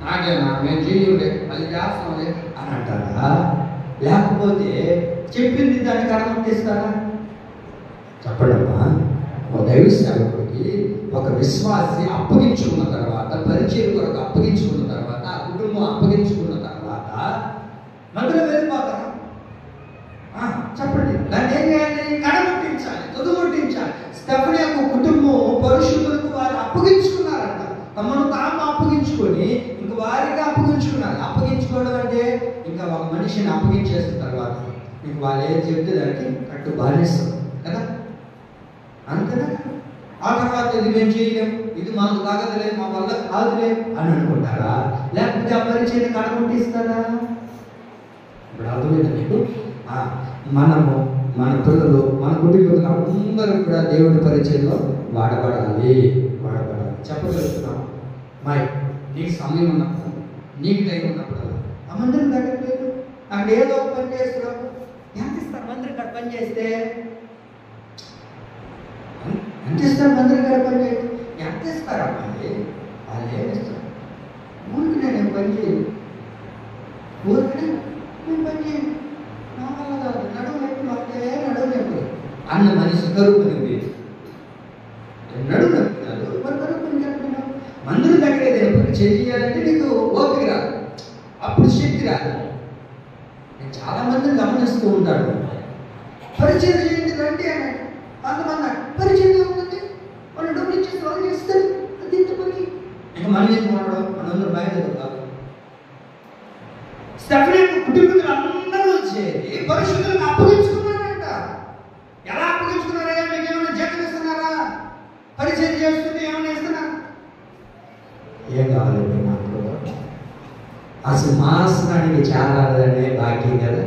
Speaker 1: నాకేనా మేము చేయలే, అది చేస్తాంలే అని అంటారా? లేకపోతే చెప్పింది దానికి అడగొట్టేస్తారా? చెప్పడమ్మా. ఒక దైవ సేవకుడికి, ఒక విశ్వాసి అప్పగించుకున్న తర్వాత, పరిచయం కొరకు అప్పగించుకున్న తర్వాత, ఆ కుటుంబం అప్పగించుకున్న తర్వాత మధ్యలో వెళ్ళిపోతారా? చెప్పండి. దాన్ని ఏం చేయాలి? కడగొట్టించాలి, తుదగొట్టించాలి. స్టెఫనీ యొక్క కుటుంబం పరిశుద్ధులకు వారు అప్పగించుకున్నారంట. తమను తాము అప్పగించుకొని ఇంక వారిగా అప్పగించుకున్నారు. అప్పగించుకోవడం అంటే ఇంకా ఒక మనిషిని అప్పగించేసిన తర్వాత ఇంక వాళ్ళు ఏం చెప్తే దానికి కట్టు బాధిస్తారు కదా, అంతేనా? ఆ తర్వాత ఇది మేము చేయలేము, ఇది మాకు తాగదులే, మా వల్ల కాదులే అని అనుకుంటారా? లేకపోతే ఆ పరిచయం కడగొట్టిస్తారా? ఇప్పుడు అర్థమైందా మీకు? మనము, మన పిల్లలు, మన కుటుంబీకులు అందరూ కూడా దేవుడి పరిచయంలో వాడబడాలి. చెప్పగలుగుతున్నాం. నీకు సమయం ఉన్నప్పుడు, నీకు టైం ఉన్నప్పుడు ఆ మందిరం తగ్గట్లేదు, అక్కడ ఏదో ఒక పని చేస్తున్నావు. ఎంత ఇస్తారు మందిరం కాడ పని చేస్తే? ఎంత ఇస్తారు మందిరం కాడ పని చేస్తే? ఎంత ఇస్తారు అమ్మాయి? వాళ్ళు ఏమిస్తారు? ఊరికి నేను పని చేయను, ఊరికి నేను పని చేయను, నా వల్ల కాదు, నడువు నొప్పి వస్తే నడువు నొప్పి అన్న మనిషి కరువు పని నడువు నొప్పి కాదు, మరి కరువు పని కట్టుకున్నావు. మందిరం దగ్గర ఏదైనా పని చేయాలంటే నీకు ఓపిక రాదు, అప్పుడు శక్తి రాదు. నేను చాలా మందిని గమనిస్తూ ఉంటాను. పరిచయం చేయండి రండి అని కొంతమంది పరిచయం ఉంటుంది, వాళ్ళు డబ్బులు ఇచ్చేసి వాళ్ళు చేస్తారు, అది ఇంత పని. ఇంకా మనం ఏం మాట్లాడడం, మనందరూ బయట కాదు. స్టెఫనీ కుటుంబీకులు అందరూ చేరి పరిశుద్ధులకు అప్పగించుకున్నారంట. ఎలా అప్పగించుకున్నారా? మీకు ఏమైనా జీతం ఇస్తున్నారా? పరిచయం చేస్తుంటే ఏమైనా ఇస్తున్నారా? ఏం కావాలండి నాకు? అసలు మాసనానికి చాలానే భాగ్యం కదా,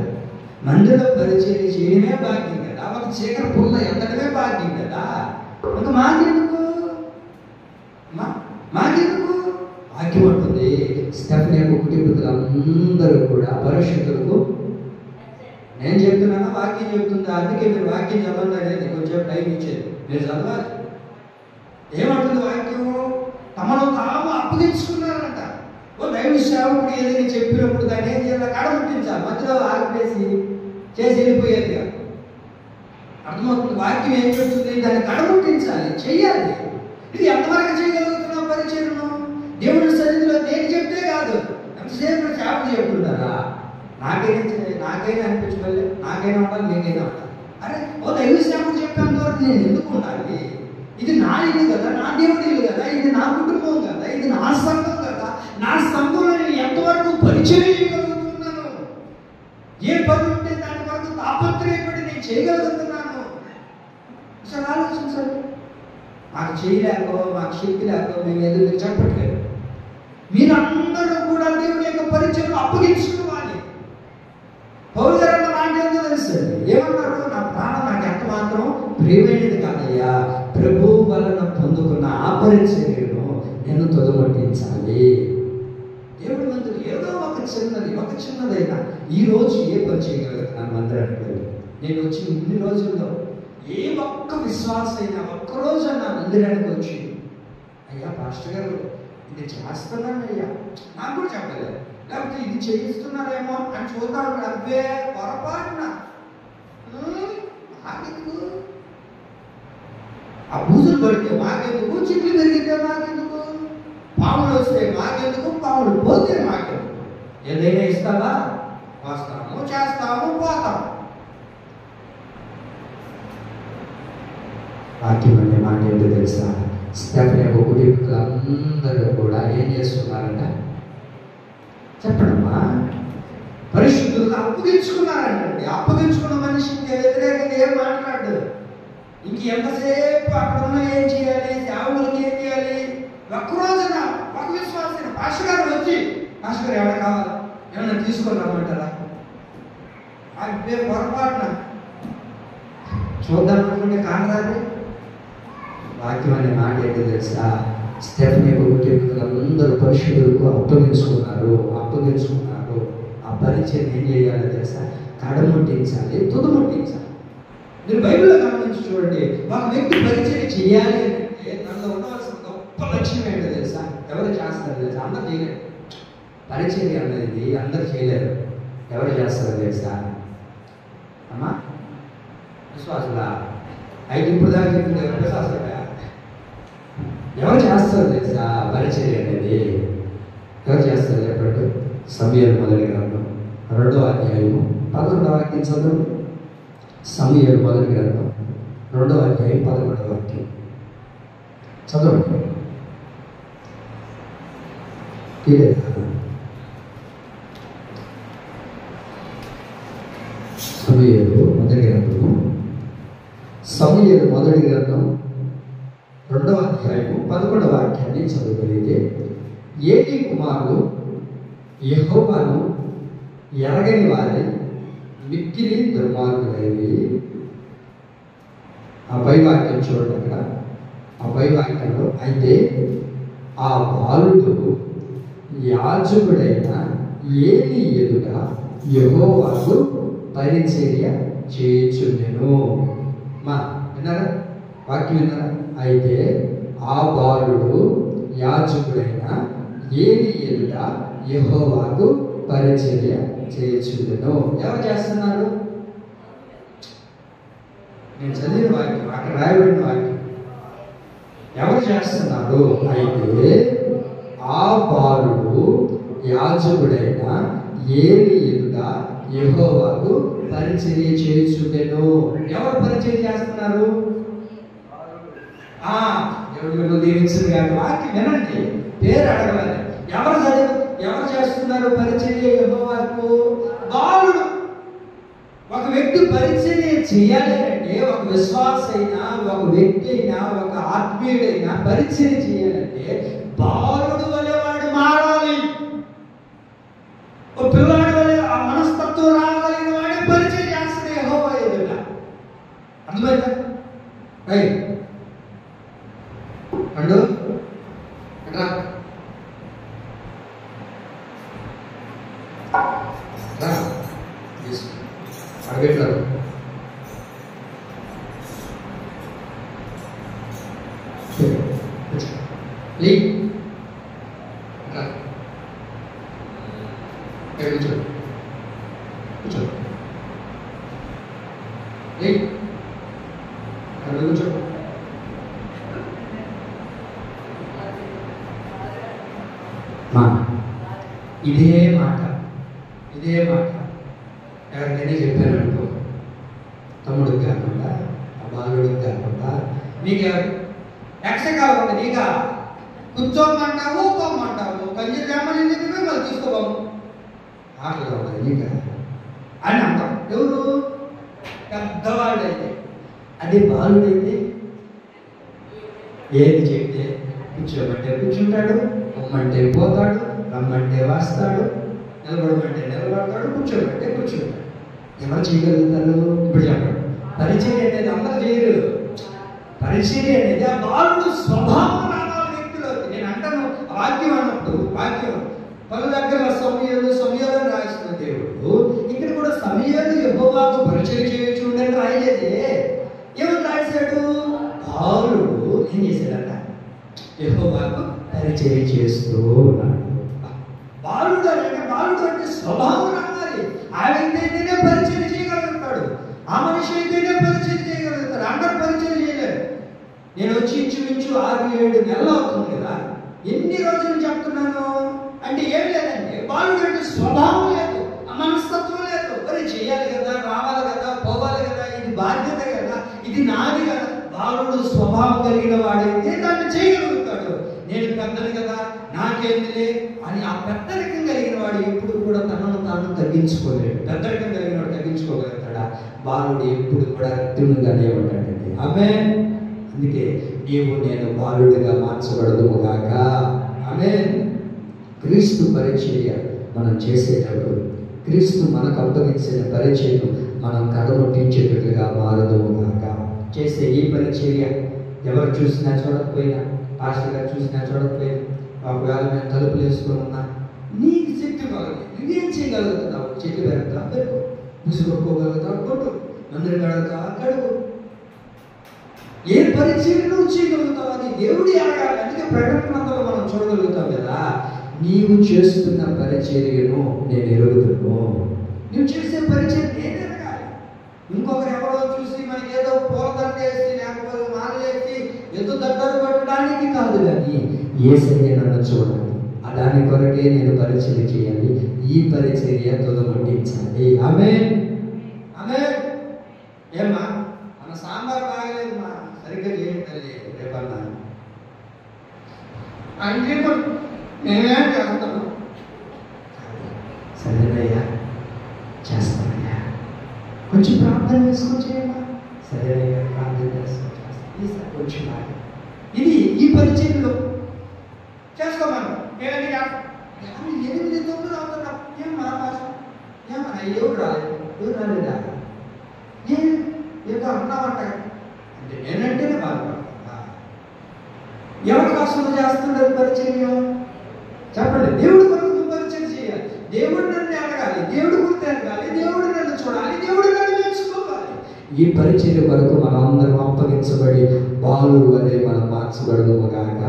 Speaker 1: మందులో పరిచయం చేయడమే భాగ్యం కదా, ఒక చీకర పుల్ల ఎత్తడమే భాగ్యం కదా. ఇంకా మాకెందుకు వాక్యం ఉంటుంది. స్టెఫనీ యొక్క కుటుంబీకులు అందరూ కూడా పరిశుద్ధులకు, నేను చెప్తున్నాను వాక్యం చెప్తుందా, అందుకే మీరు వాక్యం చదవండి అనేది కొంచెం టైం ఇచ్చేది, మీరు చదవాలి. ఏమంటుంది వాక్యం? తమను తాము అప్పగించుకున్నారంట. ఓ దైవ సేవకుడు ఏదైనా చెప్పినప్పుడు దాన్ని ఏం చేయాలి? కడముట్టించాలి. మధ్యలో ఆగిపేసి చేసి వెళ్ళిపోయేది కాదు. అర్థమవుతుంది? వాక్యం ఏం చెప్తుంది? దాన్ని కడముట్టించాలి, చెయ్యాలి. ఇది ఎంతవరకు చేయగలుగుతున్నావు పరిచయను? దేవుడి సన్నిధిలో నేను చెప్తే కాదు, ఎంతసేపు సేవ చెప్తుంటారా? నాకైనా అనిపించుకోలేదు, నాకైనా ఉండాలి, మీకైనా ఉండాలి. అరే ఓ దైవ సేవకుడు చెప్పేంత వరకు నేను ఎందుకు ఉండాలి? ఇది నా ఇల్లు కదా, నా దేవుడి ఇల్లు కదా, ఇది నా కుటుంబం కదా, ఇది నా సంఘం కదా. నా సంఘంలో నేను ఎంతవరకు పరిచయం చేయగలుగుతున్నాను? ఏ పని ఉంటే దాని వరకు తాపత్రయపడి నేను చేయగలుగుతున్నాను? అసలు ఆలోచించాలి. మాకు చేయలేకో, మాకు శక్తి లేకో మేము ఎదురు చెప్పట్లేదు. మీరందరూ కూడా దేవుని యొక్క పరిచయం అప్పగించుకోవాలి. పౌలు గారు అన్న మాట ఏంటో తెలుసండి, ఏమన్నారు? నా ప్రాణం నాకు ఎంత మాత్రం ప్రియమైనది కాదయ్యా, ప్రభు వలన పొందుకున్న ఆ పరిచర్యను నేను తొదగొట్టించాలి. దేవుడి మందులు ఏదో ఒక చిన్నదైనా ఈ రోజు ఏ పని చేయగలుగుతున్నాను మందిరానికి వెళ్ళి. నేను వచ్చి ఇన్ని రోజుల్లో ఏ ఒక్క విశ్వాస అయినా ఒక్కరోజు నా మందిరానికి వచ్చి, అయ్యా పాస్టర్ గారు ఇది చేస్తున్నానయ్యా, నాకు కూడా చెప్పలేదు, లేకపోతే ఇది చేయిస్తున్నారేమో అని చూద్దాం, అబ్బే పొరపాటున మాకెందుకు, ఆ బూజులు పడితే మాకెందుకు, చిట్లు పెరిగితే మాకెందుకు, పాములు వస్తే మాకెందుకు, పాములు పోతే మాకెందుకు, ఏదైనా ఇస్తావా, వస్తాము, చేస్తాము, పోతాము. వాక్యం అనే మాట ఏంటో తెలుసా? స్టెఫెనీ కుటుంబీకులందరూ కూడా ఏం చేస్తున్నారంట చెప్పడమ్మా? పరిశుద్ధులను అప్పగించుకున్నారంటండి. అప్పగించుకున్న మనిషి ఇంకా వ్యతిరేకంగా ఏం మాట్లాడు. ఇంక ఎంతసేపు అక్కడ ఉన్న ఏం చేయాలి, సేవకులకి ఏం చేయాలి, ఒక్కరోజున ఒక విశ్వాసం పాస్టర్ గారు వచ్చి, పాస్టర్ గారు ఏమైనా కావాలా, ఏమైనా తీసుకొని రమ్మంటారా, ఆ పేరు పొరపాటున చూద్దాం అనుకుంటే కానరాదు. వాక్యం అనే మాట ఏంటో తెలుసా? స్టెఫెనీ కుటుంబీకులందరూ పరిశుద్ధులకు అప్పగించుకున్నారు. ఆ పరిచయం ఏం చేయాలో తెలుసా? కడముట్టించాలి, తుదముట్టించాలి. మీరు బైబిల్లో గమనించి చూడండి, ఒక వ్యక్తి పరిచయం చేయాలి అంటే దానిలో ఉండవలసిన గొప్ప లక్ష్యం ఏంటో తెలుసా? ఎవరు చేస్తారు తెలుసా? అందరు చేయలేరు. పరిచయం అనేది అందరు చేయలేరు. ఎవరు చేస్తారో తెలుసా? అమ్మా విశ్వాసులా అయితే ఇప్పుడు దాకా చెప్పింది ఎవరు విశ్వాసులా? ఎవరు చేస్తారు తెలుసా పరిచర్య అనేది? ఎవరు చేస్తారు చెప్పండి? సమూయేలు మొదటి గ్రంథం 2వ అధ్యాయము 11వ వాక్యం చదువు. సమూయేలు మొదటి గ్రంథం 2వ అధ్యాయం 11వ వాక్యం చదవండి. సమూయేలు మొదటి గ్రంథం 2వ అధ్యాయము 11వ వాక్యాన్ని చదువుగలిగితే, ఏలీ కుమారులు యెహోవాను ఎరగని వారి మిక్కిలి దుర్మార్గులైవి. ఆ పై వాక్యం చూడండి. అక్కడ ఆ పై వాక్యంలో, అయితే ఆ బాలుడు యాజకుడైన ఏలీ ఎదుట యెహోవాకు పరిచర్య చేయుచుండెను. మా విన్నారా? వాక్యం విన్నారా? అయితే ఆ బాలుడు యాజకుడైన ఏలీ ఎదుట యెహోవాకు పరిచర్య చేయుచుండెను. ఎవరు చేస్తున్నారు? నేను చదివిన వాక్యం, అక్కడ రాయబడిన వాక్యం. ఎవరు చేస్తున్నారు? అయితే ఆ బాలుడు యాజకుడైన ఏలీ ఎదుట యెహోవాకు పరిచర్య చేయుచుండెను. ఎవరు పరిచర్య చేస్తున్నారు? ఎవరు దీవించిన గారి వాక్యం వినండి, పేరు అడగలేదు. ఎవరు చేస్తున్నారు పరిచర్య యెహోవాకు? బాలుడు. ఒక వ్యక్తి పరిచర్య చేయాలి అంటే, ఒక విశ్వాస అయినా, ఒక వ్యక్తి అయినా, ఒక ఆత్మీయుడైనా పరిచర్య చేయాలంటే బాలుడు వలె వాడు మారాలి. ఒక పిల్లాడు వలె ఆ మనస్తత్వం రాగలిగిన వాడే పరిచర్య చేస్తాడు యెహోవా ఎదుట. అర్థమైందా? అండు అడగట్లేదు. కూర్చో కూర్చో కూర్చో. ఇదే మాట ఎవరికైనా చెప్పాను అనుకో, తమ్ముడికి కాకుండా, ఆ బాలుడికి కాకుండా, నీకు ఎక్స్ట్రా కాకుండా నీకా కూర్చోమంటావు, పోమంటావు, కంచె గ్రామాలు చెప్పి వాళ్ళు తీసుకోబాము ఆటలు కావాలి నీక అని అంటాం. ఎవరు? పెద్దవాళ్ళైతే. అదే బాలుడైతే ఏది చెప్తే కూర్చోమంటే కూర్చుంటాడు, పొమ్మంటే పోతాడు, రమ్మంటే వస్తాడు, నిలబడమంటే నిలబడతాడు, కూర్చోమంటే కూర్చుంటాడు. ఎవరు చేయగలుగుతారు? ఇప్పుడు చెప్పండి. పరిచర్య అనేది అందరూ చేయరు. పరిచర్య అనేది ఆ బాలుడు స్వభావం రావాలి వ్యక్తిలోకి. నేను అంటాను వాక్యం అన్నప్పుడు, వాక్యం పలు దగ్గర సమూయేలు రాసిన దేవుడు ఇక్కడ కూడా సమూయేలు యెహోవాకు పరిచర్య చేయొచ్చు అని రాయలేదే. ఏమని రాశాడు? బాలుడు ఏం చేశాడట? యెహోవాకు పరిచర్య చేస్తూ ఉన్నాడు. బాలుడు అంటే స్వభావం అన్నది. ఆ వ్యక్తి అయితేనే పరిచర్య చేయగలుగుతాడు, ఆ మనిషి అయితేనే పరిచర్య చేయగలుగుతాడు. అందరూ పరిచర్య చేయలేరు. నేను వచ్చి ఇంచుమించు 6-7 నెలలు అవుతుంది కదా. ఎన్ని రోజులు చెప్తున్నాను అంటే ఏం లేదంటే, బాలుడు అంటే స్వభావం లేదు, మనస్తత్వం లేదు. మరి చేయాలి కదా, రావాలి కదా, పోవాలి కదా, ఇది బాధ్యత కదా, ఇది నాది కదా. బాలుడు స్వభావం కలిగిన వాడైతే దాన్ని చేయగలుగుతాడు. నేను పెద్దది కదా, నాకేందిలే అని ఆ పెద్దరికం కలిగిన వాడు ఎప్పుడు కూడా తనను తాను తగ్గించుకోలేడు. పెద్దరికం కలిగిన వాడు తగ్గించుకోగలుగుతాడా? బాలుడు ఎప్పుడు కూడా అత్యున్నగానే ఉంటాడండి. ఆమేన్. అందుకే నీవు నేను బాలుడిగా మార్చబడదుగాక. ఆమేన్. క్రీస్తు పరిచర్య మనం చేసేటప్పుడు, క్రీస్తు మనకు అప్పగించిన పరిచర్యను మనం కడముట్టించేటట్లుగా మారదుగాక. చేసే ఈ పరిచర్య ఎవరు చూసినా చూడకపోయినా, పాస్టర్ గారు చూసినా చూడకపోయినా, ఒకవేళ మేము తలుపులు వేసుకొని ఉన్నా, నీకు శక్తి కావాలి, నువ్వేం చేయగలుగుతున్నావు? చెట్టు పెరుగుతా పెరుగు, ముసుగొట్టుకోగలుగుతావు కొట్టు, మందిరం కడుగుతావా కడుగు, ఏ పరిచర్య నువ్వు చేయగలుగుతావు అని దేవుడి అడగాలి. అందుకే ప్రకటనలో మనం చూడగలుగుతాం కదా, నీవు చేస్తున్న పరిచర్యను నేను ఎరుగుతాను. నువ్వు చేసే పరిచర్య నేను ఎరగాలి. ఇంకొకరు ఎవరో చూసి మనకి ఏదో పూలదండేసి లేకపోతే మాలేసి ఏదో దగ్గర పట్టడానికి కాదు, కానీ యేసయ్య నన్ను చూడాలి, దాని కొరకే నేను పరిచర్య చేయాలి. ఈ పరిచర్య తొలగొట్టించాలి. ఆమేన్. ఆమేన్. ఏమ్మా మన సాంబార్ బాగలేదు మా, సరిగ్గా చేయండి తల్లి రేపన్నా అంటే నేనేం చేస్తాను. సరేనయ్యా చేస్తానయ్యా, కొంచెం ప్రార్థన చేసుకొచ్చేయమ్మా. సరేనయ్యా ప్రార్థన చేసుకొచ్చేస్తాను, ఈసారి కొంచెం బాగా. ఇది ఈ పరిచర్యలో చేసుకోమను. 8-9 అవుతున్నా ఏం మన భాష ఏమన్నా ఎవరు రాలేదు, ఎవరు రాలేదా, ఏదో అన్నామంట అంటే నేనంటేనే బాధపడతా. ఎవరి కోసం చేస్తున్నారు పరిచర్య? చెప్పండి. దేవుడి కొరకు పరిచయం చేయాలి, దేవుడు నన్ను అడగాలి, దేవుడి గురించి అడగాలి, దేవుడు నన్ను చూడాలి, దేవుడు నన్ను నేర్చుకోవాలి. ఈ పరిచర్య కొరకు మనం అందరం అప్పగించబడి బాలుడు వలె మనం మార్చబడదుగాక.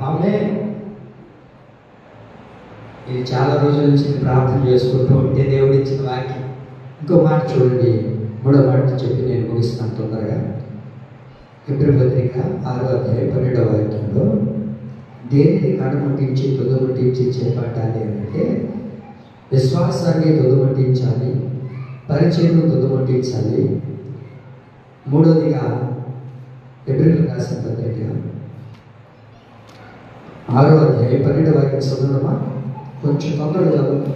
Speaker 1: ఆమేన్. ఇది చాలా రోజుల నుంచి ప్రార్థన చేసుకుంటూ ఉంటే దేవుడు ఇచ్చిన వాక్యం. ఇంకో మాట చూడండి, 3వ మాట చెప్పి నేను ముగిస్తాను తొందరగా. హెబ్రీ పత్రిక 6వ అధ్యాయం 12వ వాక్యంలో దేనిని కడముట్టించి తొదముట్టించి చేపట్టాలి అంటే, విశ్వాసాన్ని తొదముట్టించాలి, పరిచయను తొదముట్టించాలి. మూడవదిగా హెబ్రీయులకు రాసిన పత్రిక 6వ అధ్యాయం 12వ వాక్యం చదవడమా? కొంచెం తొందరగా చదవండి.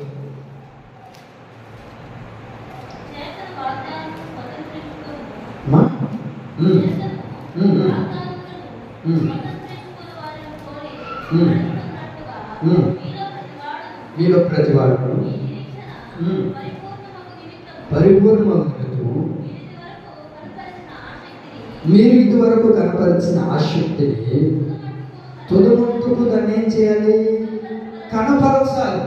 Speaker 1: మీలో ప్రతివాడు పరిపూర్ణమగు మీరు ఇదివరకు కనపరిచిన ఆసక్తిని తుదముట్టుకు దాన్ని ఏం చేయాలి? కనపరచాలి.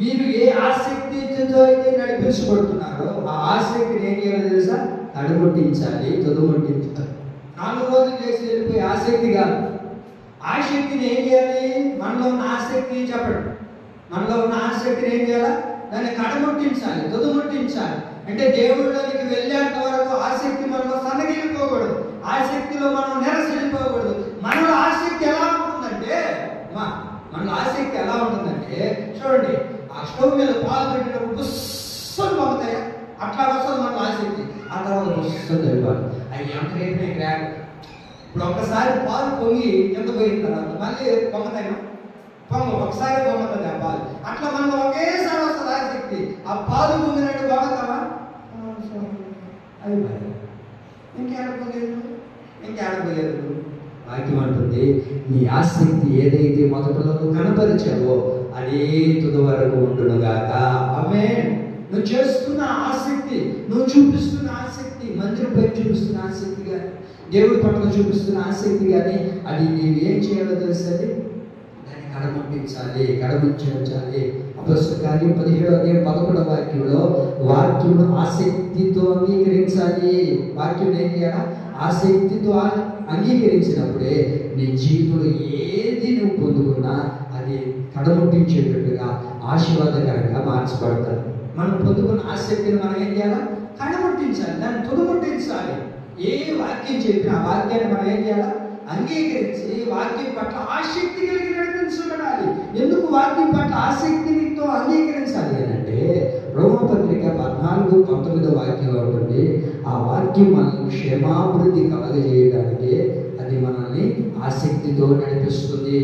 Speaker 1: మీరు ఏ ఆసక్తితో అయితే నడిపించబడుతున్నారో ఆ ఆసక్తిని ఏం చేయాలి తెలుసా? కడముట్టించాలి, తుదముట్టించాలి. 4 రోజులు చేసి వెళ్ళిపోయి ఆసక్తి కాదు. ఆసక్తిని ఏం చేయాలి? మనలో ఉన్న ఆసక్తిని చెప్పండి. మనలో ఉన్న ఆసక్తిని ఏం చేయాలి? దాన్ని కడముట్టించాలి, తుదముట్టించాలి. అంటే దేవుళ్ళకి వెళ్ళేంత వరకు ఆసక్తి మనలో సన్నగిలిపోకూడదు, ఆసక్తిలో మనం నిరసలిపోకూడదు. మనలో ఆసక్తి ఎలా ఉంటుందంటే, మనలో ఆసక్తి ఎలా ఉంటుందంటే చూడండి, ఆ స్టవ్ మీద పాలు పెట్టినప్పుడు పుస్తలు పొంగుతాయా? అట్లా వస్తుంది మనలో ఆసక్తి. ఆ తర్వాత పుస్తలు తెలిపాలి. అవి ఎంతకైతే గ్రాండ్. ఇప్పుడు ఒక్కసారి పాలు పొంగి కింద పోయిన తర్వాత మళ్ళీ పొంగతాయి, ఒకసారి పొంగుతుంది ఆ పాలు. అట్లా మనలో ఒకేసారి వస్తుంది ఆసక్తి. ఆ పాలు పొంగినట్టు పొంగుతామా? అయిపోయి ఇంకేడపోలేదు. వాక్యం అంటుంది, నీ ఆసక్తి ఏదైతే మొదటలో నువ్వు కనపరిచావో అదే తుది వరకు ఉండునుగాక. ఆమేన్. నువ్వు చేస్తున్న ఆసక్తి, నువ్వు చూపిస్తున్న ఆసక్తి, మందిరంపై చూపిస్తున్న ఆసక్తి కానీ, దేవుడి పట్ల చూపిస్తున్న ఆసక్తి కానీ, అది నీవు ఏం చేయాలో తెలుసండి? దాన్ని కడముంచాలి. అపొస్తలుల కార్యం 17:11 వాక్యమును ఆసక్తితో అంగీకరించాలి. వాక్యం ఏం చేయాలా? ఆసక్తితో అంగీకరించినప్పుడే నీ జీవితంలో ఏది నువ్వు పొందుకున్నా అది కడముట్టించేటట్టుగా ఆశీర్వాదకరంగా మార్చబడతారు. మనం పొందుకున్న ఆసక్తిని మనం ఏం చేయాలా? కడముట్టించాలి, దాన్ని తుదముట్టించాలి. ఏ వాక్యం చెప్పినా ఆ వాక్యాన్ని మనం ఏం చేయాలా? అంగీకరించి వాక్యం పట్ల ఆసక్తి కలిగి నడిపించబడాలి. ఎందుకు వాక్యం పట్ల ఆసక్తితో అంగీకరించాలి అని అంటే రోమపత్రిక 14:19 ఉంటుంది. ఆ వాక్యం మనల్ని క్షేమాభివృద్ధి కలగజేయడానికి అది మనల్ని ఆసక్తితో నడిపిస్తుంది.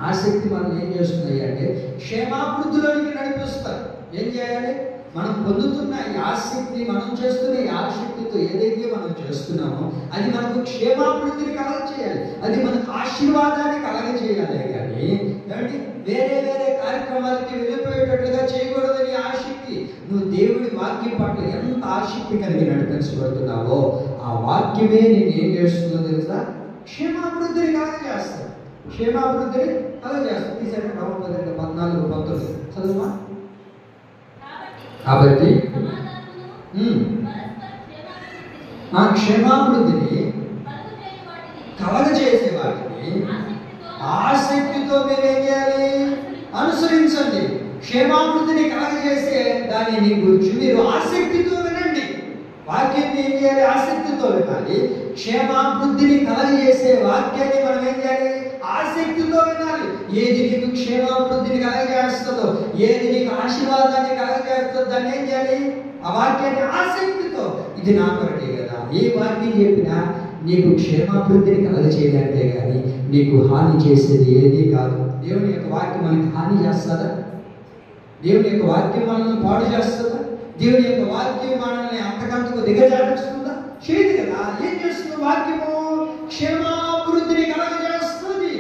Speaker 1: ఆసక్తి మనల్ని ఏం చేస్తున్నాయి అంటే క్షేమాభివృద్ధిలోనికి నడిపిస్తారు. ఏం చేయాలి? మనం పొందుతున్న ఈ ఆసక్తి, మనం చేస్తున్న ఈ ఆసక్తితో ఏదైతే మనం చేస్తున్నామో అది మనకు క్షేమాభివృద్ధిని కలగజేయాలి, అది మనకు ఆశీర్వాదాన్ని కలగజేయాలి. కానీ ఏమంటే వేరే వేరే కార్యక్రమాలకి వెళ్ళిపోయేటట్లుగా చేయకూడదని ఆసక్తి. నువ్వు దేవుడి వాక్యం పట్ల ఎంత ఆసక్తి కలిగి నడిపించబడుతున్నావో ఆ వాక్యమే నేను ఏం చేస్తుందో తెలుసా? క్షేమాభివృద్ధిని కలగజేస్తాను. క్షేమాభివృద్ధిని కలగజేస్తాను. తీసాక రోమపత్రిక 14:19 చదువుమా. కాబట్టి ఆ క్షేమాభివృద్ధిని కలగజేసే వాటిని ఆసక్తితో మీరేం చేయాలి? అనుసరించండి. క్షేమాభివృద్ధిని కలగజేసే దానిని గురించి మీరు ఆసక్తితో వినండి. వాక్యాన్ని ఏం చేయాలి? ఆసక్తితో వినాలి. క్షేమాభివృద్ధిని కలగజేసే వాక్యాన్ని మనం ఏం చేయాలి? ఆసక్తితో వినాలి. ఏది నీకు క్షేమాభివృద్ధిని కలగజేస్తుందో, ఏది నీకు ఆశీర్వాదాన్ని కలగజేస్తుందో దాన్ని ఏం చేయాలి? ఆ వాక్యాన్ని ఆసక్తితో, ఇది నా కొరకే కదా, ఏ వాక్యం చెప్పినా నీకు క్షేమాభివృద్ధిని కలగజేయడానికే కానీ నీకు హాని చేసేది ఏదీ కాదు. దేవుని యొక్క వాక్యం మనకి హాని చేస్తుందా? దేవుని యొక్క వాక్యం మనల్ని పాడు చేస్తుందా? దేవుని యొక్క వాక్యం మనల్ని అంతకంతకు దిగజారుస్తుందా? చేయదు కదా. ఏం చేస్తుంది వాక్యము? క్షేమాభివృద్ధిని కలగజేస్తుంది.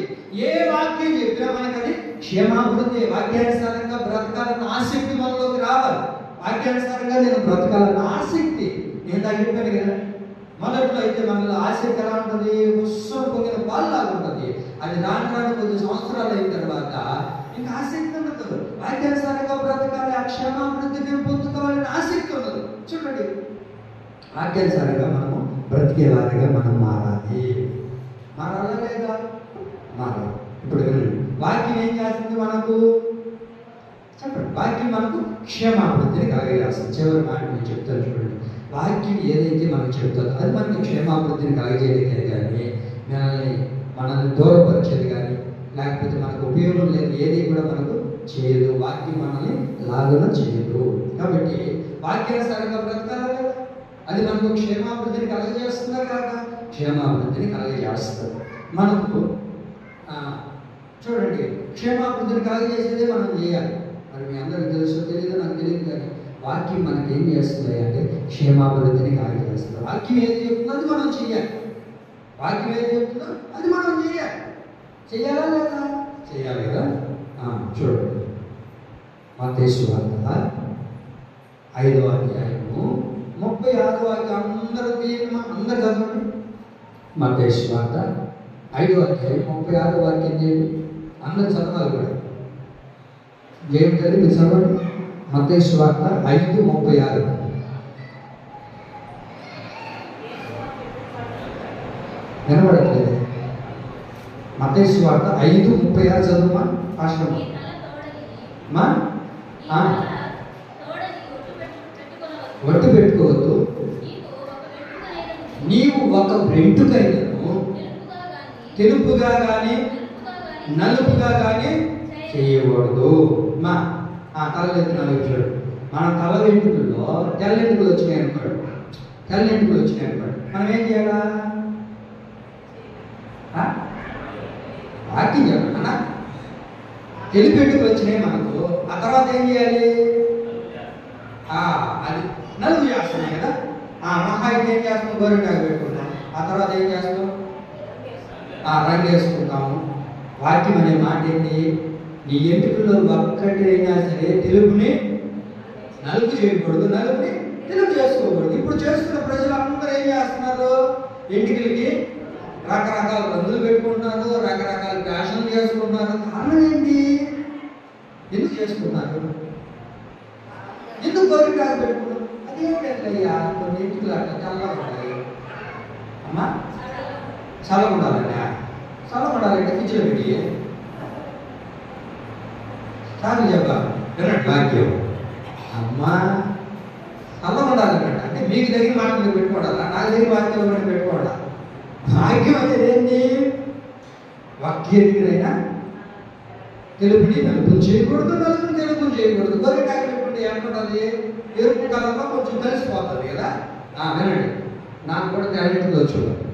Speaker 1: ఏ వాక్యం చెప్పినా మనకు అది క్షేమాభివృద్ధి. వాక్యానుసారంగా బ్రతకాలన్న ఆసక్తి మనలోకి రావాలి. వాక్యానుసారంగా నేను బ్రతకాలన్న ఆసక్తి. నేను తగ్గిపోయాను కదా. మొదట్లో అయితే మనలో ఆసక్తి ఎలా ఉంటుంది? ఉత్సవం పొంగిన పాలులాగా ఉంటుంది. అది రాను కొద్ది సంవత్సరాలు అయిన తర్వాత ఇంకా ఆసక్తి ఉండదు. వాక్యానుసారంగా బ్రతకాలి, ఆ క్షేమాభివృద్ధిని పొందుకోవాలని ఆసక్తి ఉండదు. చూడండి, వాక్యానుసారంగా మనము బ్రతికేవారిగా మనం మారాలి. మారాలా లేదా? మారాలి. ఇప్పుడు వాక్యం ఏం చేస్తుంది మనకు? చెప్పండి. వాక్యం మనకు క్షేమాభివృద్ధిని కలగజేస్తుంది. చివరి మాట నేను చెప్తాను చూడండి. వాక్యం ఏదైతే మనకు చెప్తుందో అది మనకి క్షేమాభివృద్ధిని కలగజేయలేదు కానీ మనల్ని దూరపరిచేది కానీ లేకపోతే మనకు ఉపయోగం లేదు ఏది కూడా మనకు చేయదు. వాక్యం మనల్ని లాగన చేయదు. కాబట్టి వాక్యానుసారంగా బ్రతకాలా లేదా? అది మనకు క్షేమాభివృద్ధిని కలగజేస్తుందా కాదా? క్షేమాభివృద్ధిని కలగజేస్తుంది. మనకు చూడండి, క్షేమాభివృద్ధిని కలగజేసేదే మనం చేయాలి. మరి మీ అందరికీ తెలుసో తెలియదు, నాకు తెలియదు కానీ వాక్యం మనకి ఏం చేస్తుంది అంటే క్షేమాభివృద్ధిని కలగజేస్తుంది. వాక్యం ఏది చెప్తుందో అది మనం చేయాలి. వాక్యం ఏది చెప్తుందో అది మనం చేయాలి. చేయాలా లేదా? చేయాలి కదా. చూడండి, మత్తయి సువార్త 5వ అధ్యాయము 36వ వాక్యం అందరూ చదవండి. మత్తయి సువార్త 5వ అధ్యాయం 36వ వాక్యం చేయండి. అందరూ చదవాలి కూడా. ఏమిటది? మీరు చదవండి. మత్తయి సువార్త 5:36. వినబడట్లేదు. మత్తయి సువార్త 5:36 చదువుమా. పాస్టర్ మా ఒట్టు పెట్టుకోవద్దు. నీవు ఒక వెంట్రుకైనను తెలుపుగా కానీ నలుపుగా కానీ చేయకూడదు. మా తలెత్తి నలుపు చూడు. మన తల వెంట్రుకల్లో తెల్లెంటుకలు వచ్చినాయి అనుకోడు. మనం ఏం చేయాలా? వాక్యం చెప్పండి. తెలుపెంటుకలు వచ్చినాయి మనకు. ఆ తర్వాత ఏం చేయాలి? అది నలుపు చేస్తున్నాయి కదా. మహా అయితే ఏం చేస్తాం? గోరింటాకు పెట్టుకుంటాం. ఆ తర్వాత ఏం చేస్తాం? రంగు వేసుకుంటాము. వాక్యం అనే మాట ఏంటి? నీ ఎంటుకల్లో ఒక్కటైనా సరే తెలుగుని నలుపు చేయకూడదు, నలుపుని తెలుగు చేసుకోకూడదు. ఇప్పుడు చేస్తున్న ప్రజలు అందరూ ఏం చేస్తున్నారు? ఎంటుకలకి రకరకాల రంగులు పెట్టుకుంటున్నారు, రకరకాల ఫ్యాషన్లు చేసుకుంటున్నారు. కారణం ఏంటి? ఎందుకు చేసుకుంటున్నారు? ఎందుకు గోరింటాకు పెట్టుకున్నారు? అదేమిటయ్యా, కొన్ని ఇంటికి అట్లా చల్లగా ఉండాలి అమ్మా, చల్లగా ఉండాలండి. చల్లగా ఉండాలంటే కిచెన్ పెట్టి చాలు చెప్పా వినండి వాక్యం. అమ్మా చల్లగా ఉండాలన్నట్టు అంటే మీకు దగ్గర మాట మీరు పెట్టుకోవాలా, నా దగ్గర వాక్యం కూడా పెట్టుకోవాలా? వాక్యం అనేది ఏంటి? వాక్యేదినైనా తెలుపుని నలుపు చేయకూడదు, నలుపుని తెలుపు చేయకూడదు. గోరింటాకు పెట్టుకుంటే ఏమంటుంది? ఎరుపు కలర్లో కొంచెం కలిసిపోతుంది కదా. వినండి, నాకు కూడా తెల్లటిలో చూడాలి,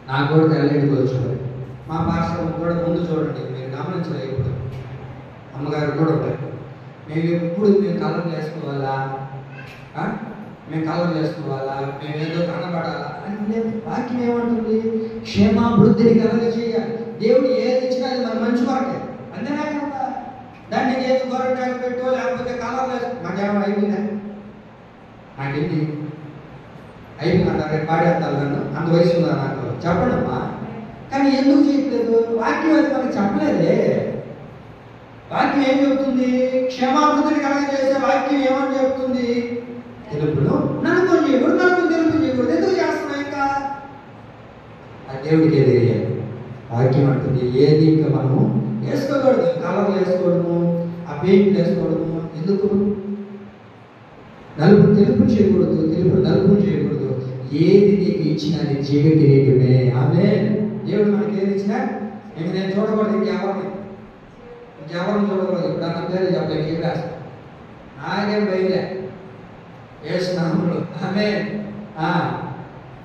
Speaker 1: నాకు కూడా తెల్లటిలో చూడాలి. మా పాస్టర్ కూడా ముందు చూడండి, మీరు గమనించలేదు. ఇప్పుడు అమ్మగారు కూడా ఉంటారు. మేము ఎప్పుడు మేము కలర్లు వేసుకోవాలా, మేము కలర్లు వేసుకోవాలా, మేము ఏదో కనబడాలా అంటే వాక్యం ఏమంటుంది? క్షేమాభివృద్ధిని కలగ చేయాలి. దేవుడు ఏది ఇచ్చినా అది మన మంచి వాకే, అంతేనా కదా. దాన్ని ఏదో గొర్రెటాకు పెట్టో లేకపోతే కలర్లు వేసుకో. మాకేమో అయిపోయిందా? నాకేంటి అయిపోయిందంట, రేపు పాడేస్తాను నన్ను, అంత వయసు ఉందా నాకు? చెప్పండి అమ్మా. కానీ ఎందుకు చేయట్లేదు? వాక్యం అది మనకు చెప్పలేదే. వాక్యం ఏం చెబుతుంది? క్షేమాభివృద్ధిని కలగజేసే వాక్యం ఏమని చెప్తుంది? తెలుపును నలుపు చేయకూడదు, నలుపు తెలుపు చేయకూడదు. ఎందుకు చేస్తున్నాం? ఇంకా ఆ దేవుడికి ఏది తెలియాలి. వాక్యం అంటుంది ఏది ఇంకా మనము వేసుకోకూడదు, కలర్లు వేసుకోవడము, ఆ పెయింట్లు వేసుకోవడము. ఎందుకు? నలుపు తెలుపు చేయకూడదు, తెలుపు నలుపు చేయకూడదు. ఏది నీకు ఇచ్చినా నీ జీవితమే. ఆమె దేవుడు మనకి ఏది ఇచ్చినా ఇంక నేను చూడకూడదు, ఇంకెవరిని చూడకూడదు. ఇప్పుడు అన్న పేరు చెప్పలేదు, ఏం రాస్తా నాకేం బయలే వేసినాములు. ఆమె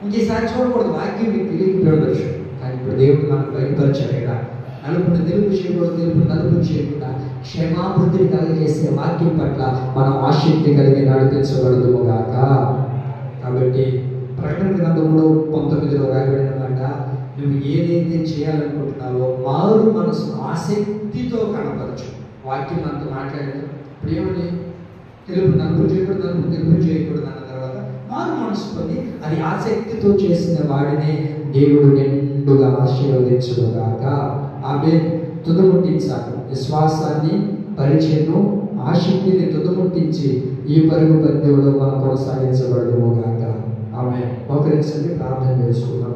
Speaker 1: ఇంకేసారి చూడకూడదు. వాక్యం మీకు తెలియకపోవచ్చు, కానీ ఇప్పుడు దేవుడు మనకు బయలుపరిచాడు కదా. నలుపుని తెలుపు చేయకూడదు, తెలుపు నలుపు చేయకుండా క్షేమాభివృద్ధిని కలగజేసే వాక్యం పట్ల మనం ఆసక్తి కలిగి నడిపించబడదు గాక. కాబట్టి ప్రకటన గ్రంథంలో 19లో రాయబడిన మాట, నువ్వు ఏదైతే చేయాలనుకుంటున్నావో మారు మనసు ఆసక్తితో కనపరచు. వాక్యం అంతా మాట్లాడేది ఇప్పుడు ఏమని? తెలుపు నలుపు చేయకూడదు, నలుపు తెలుపు చేయకూడదు అన్న తర్వాత మారు మనసుకొని అది ఆసక్తితో చేసిన వాడిని దేవుడు నిండుగా ఆశీర్వదించుగాక. ఆమె తుదముట్టించాలి. విశ్వాసాన్ని, పరిచయను, ఆసక్తిని తుదముట్టించి ఈ పరుగు పందెంలో మనం కొనసాగించబడదుగాక. ఆమె మోకరించండి, ప్రార్థన చేసుకుందాం.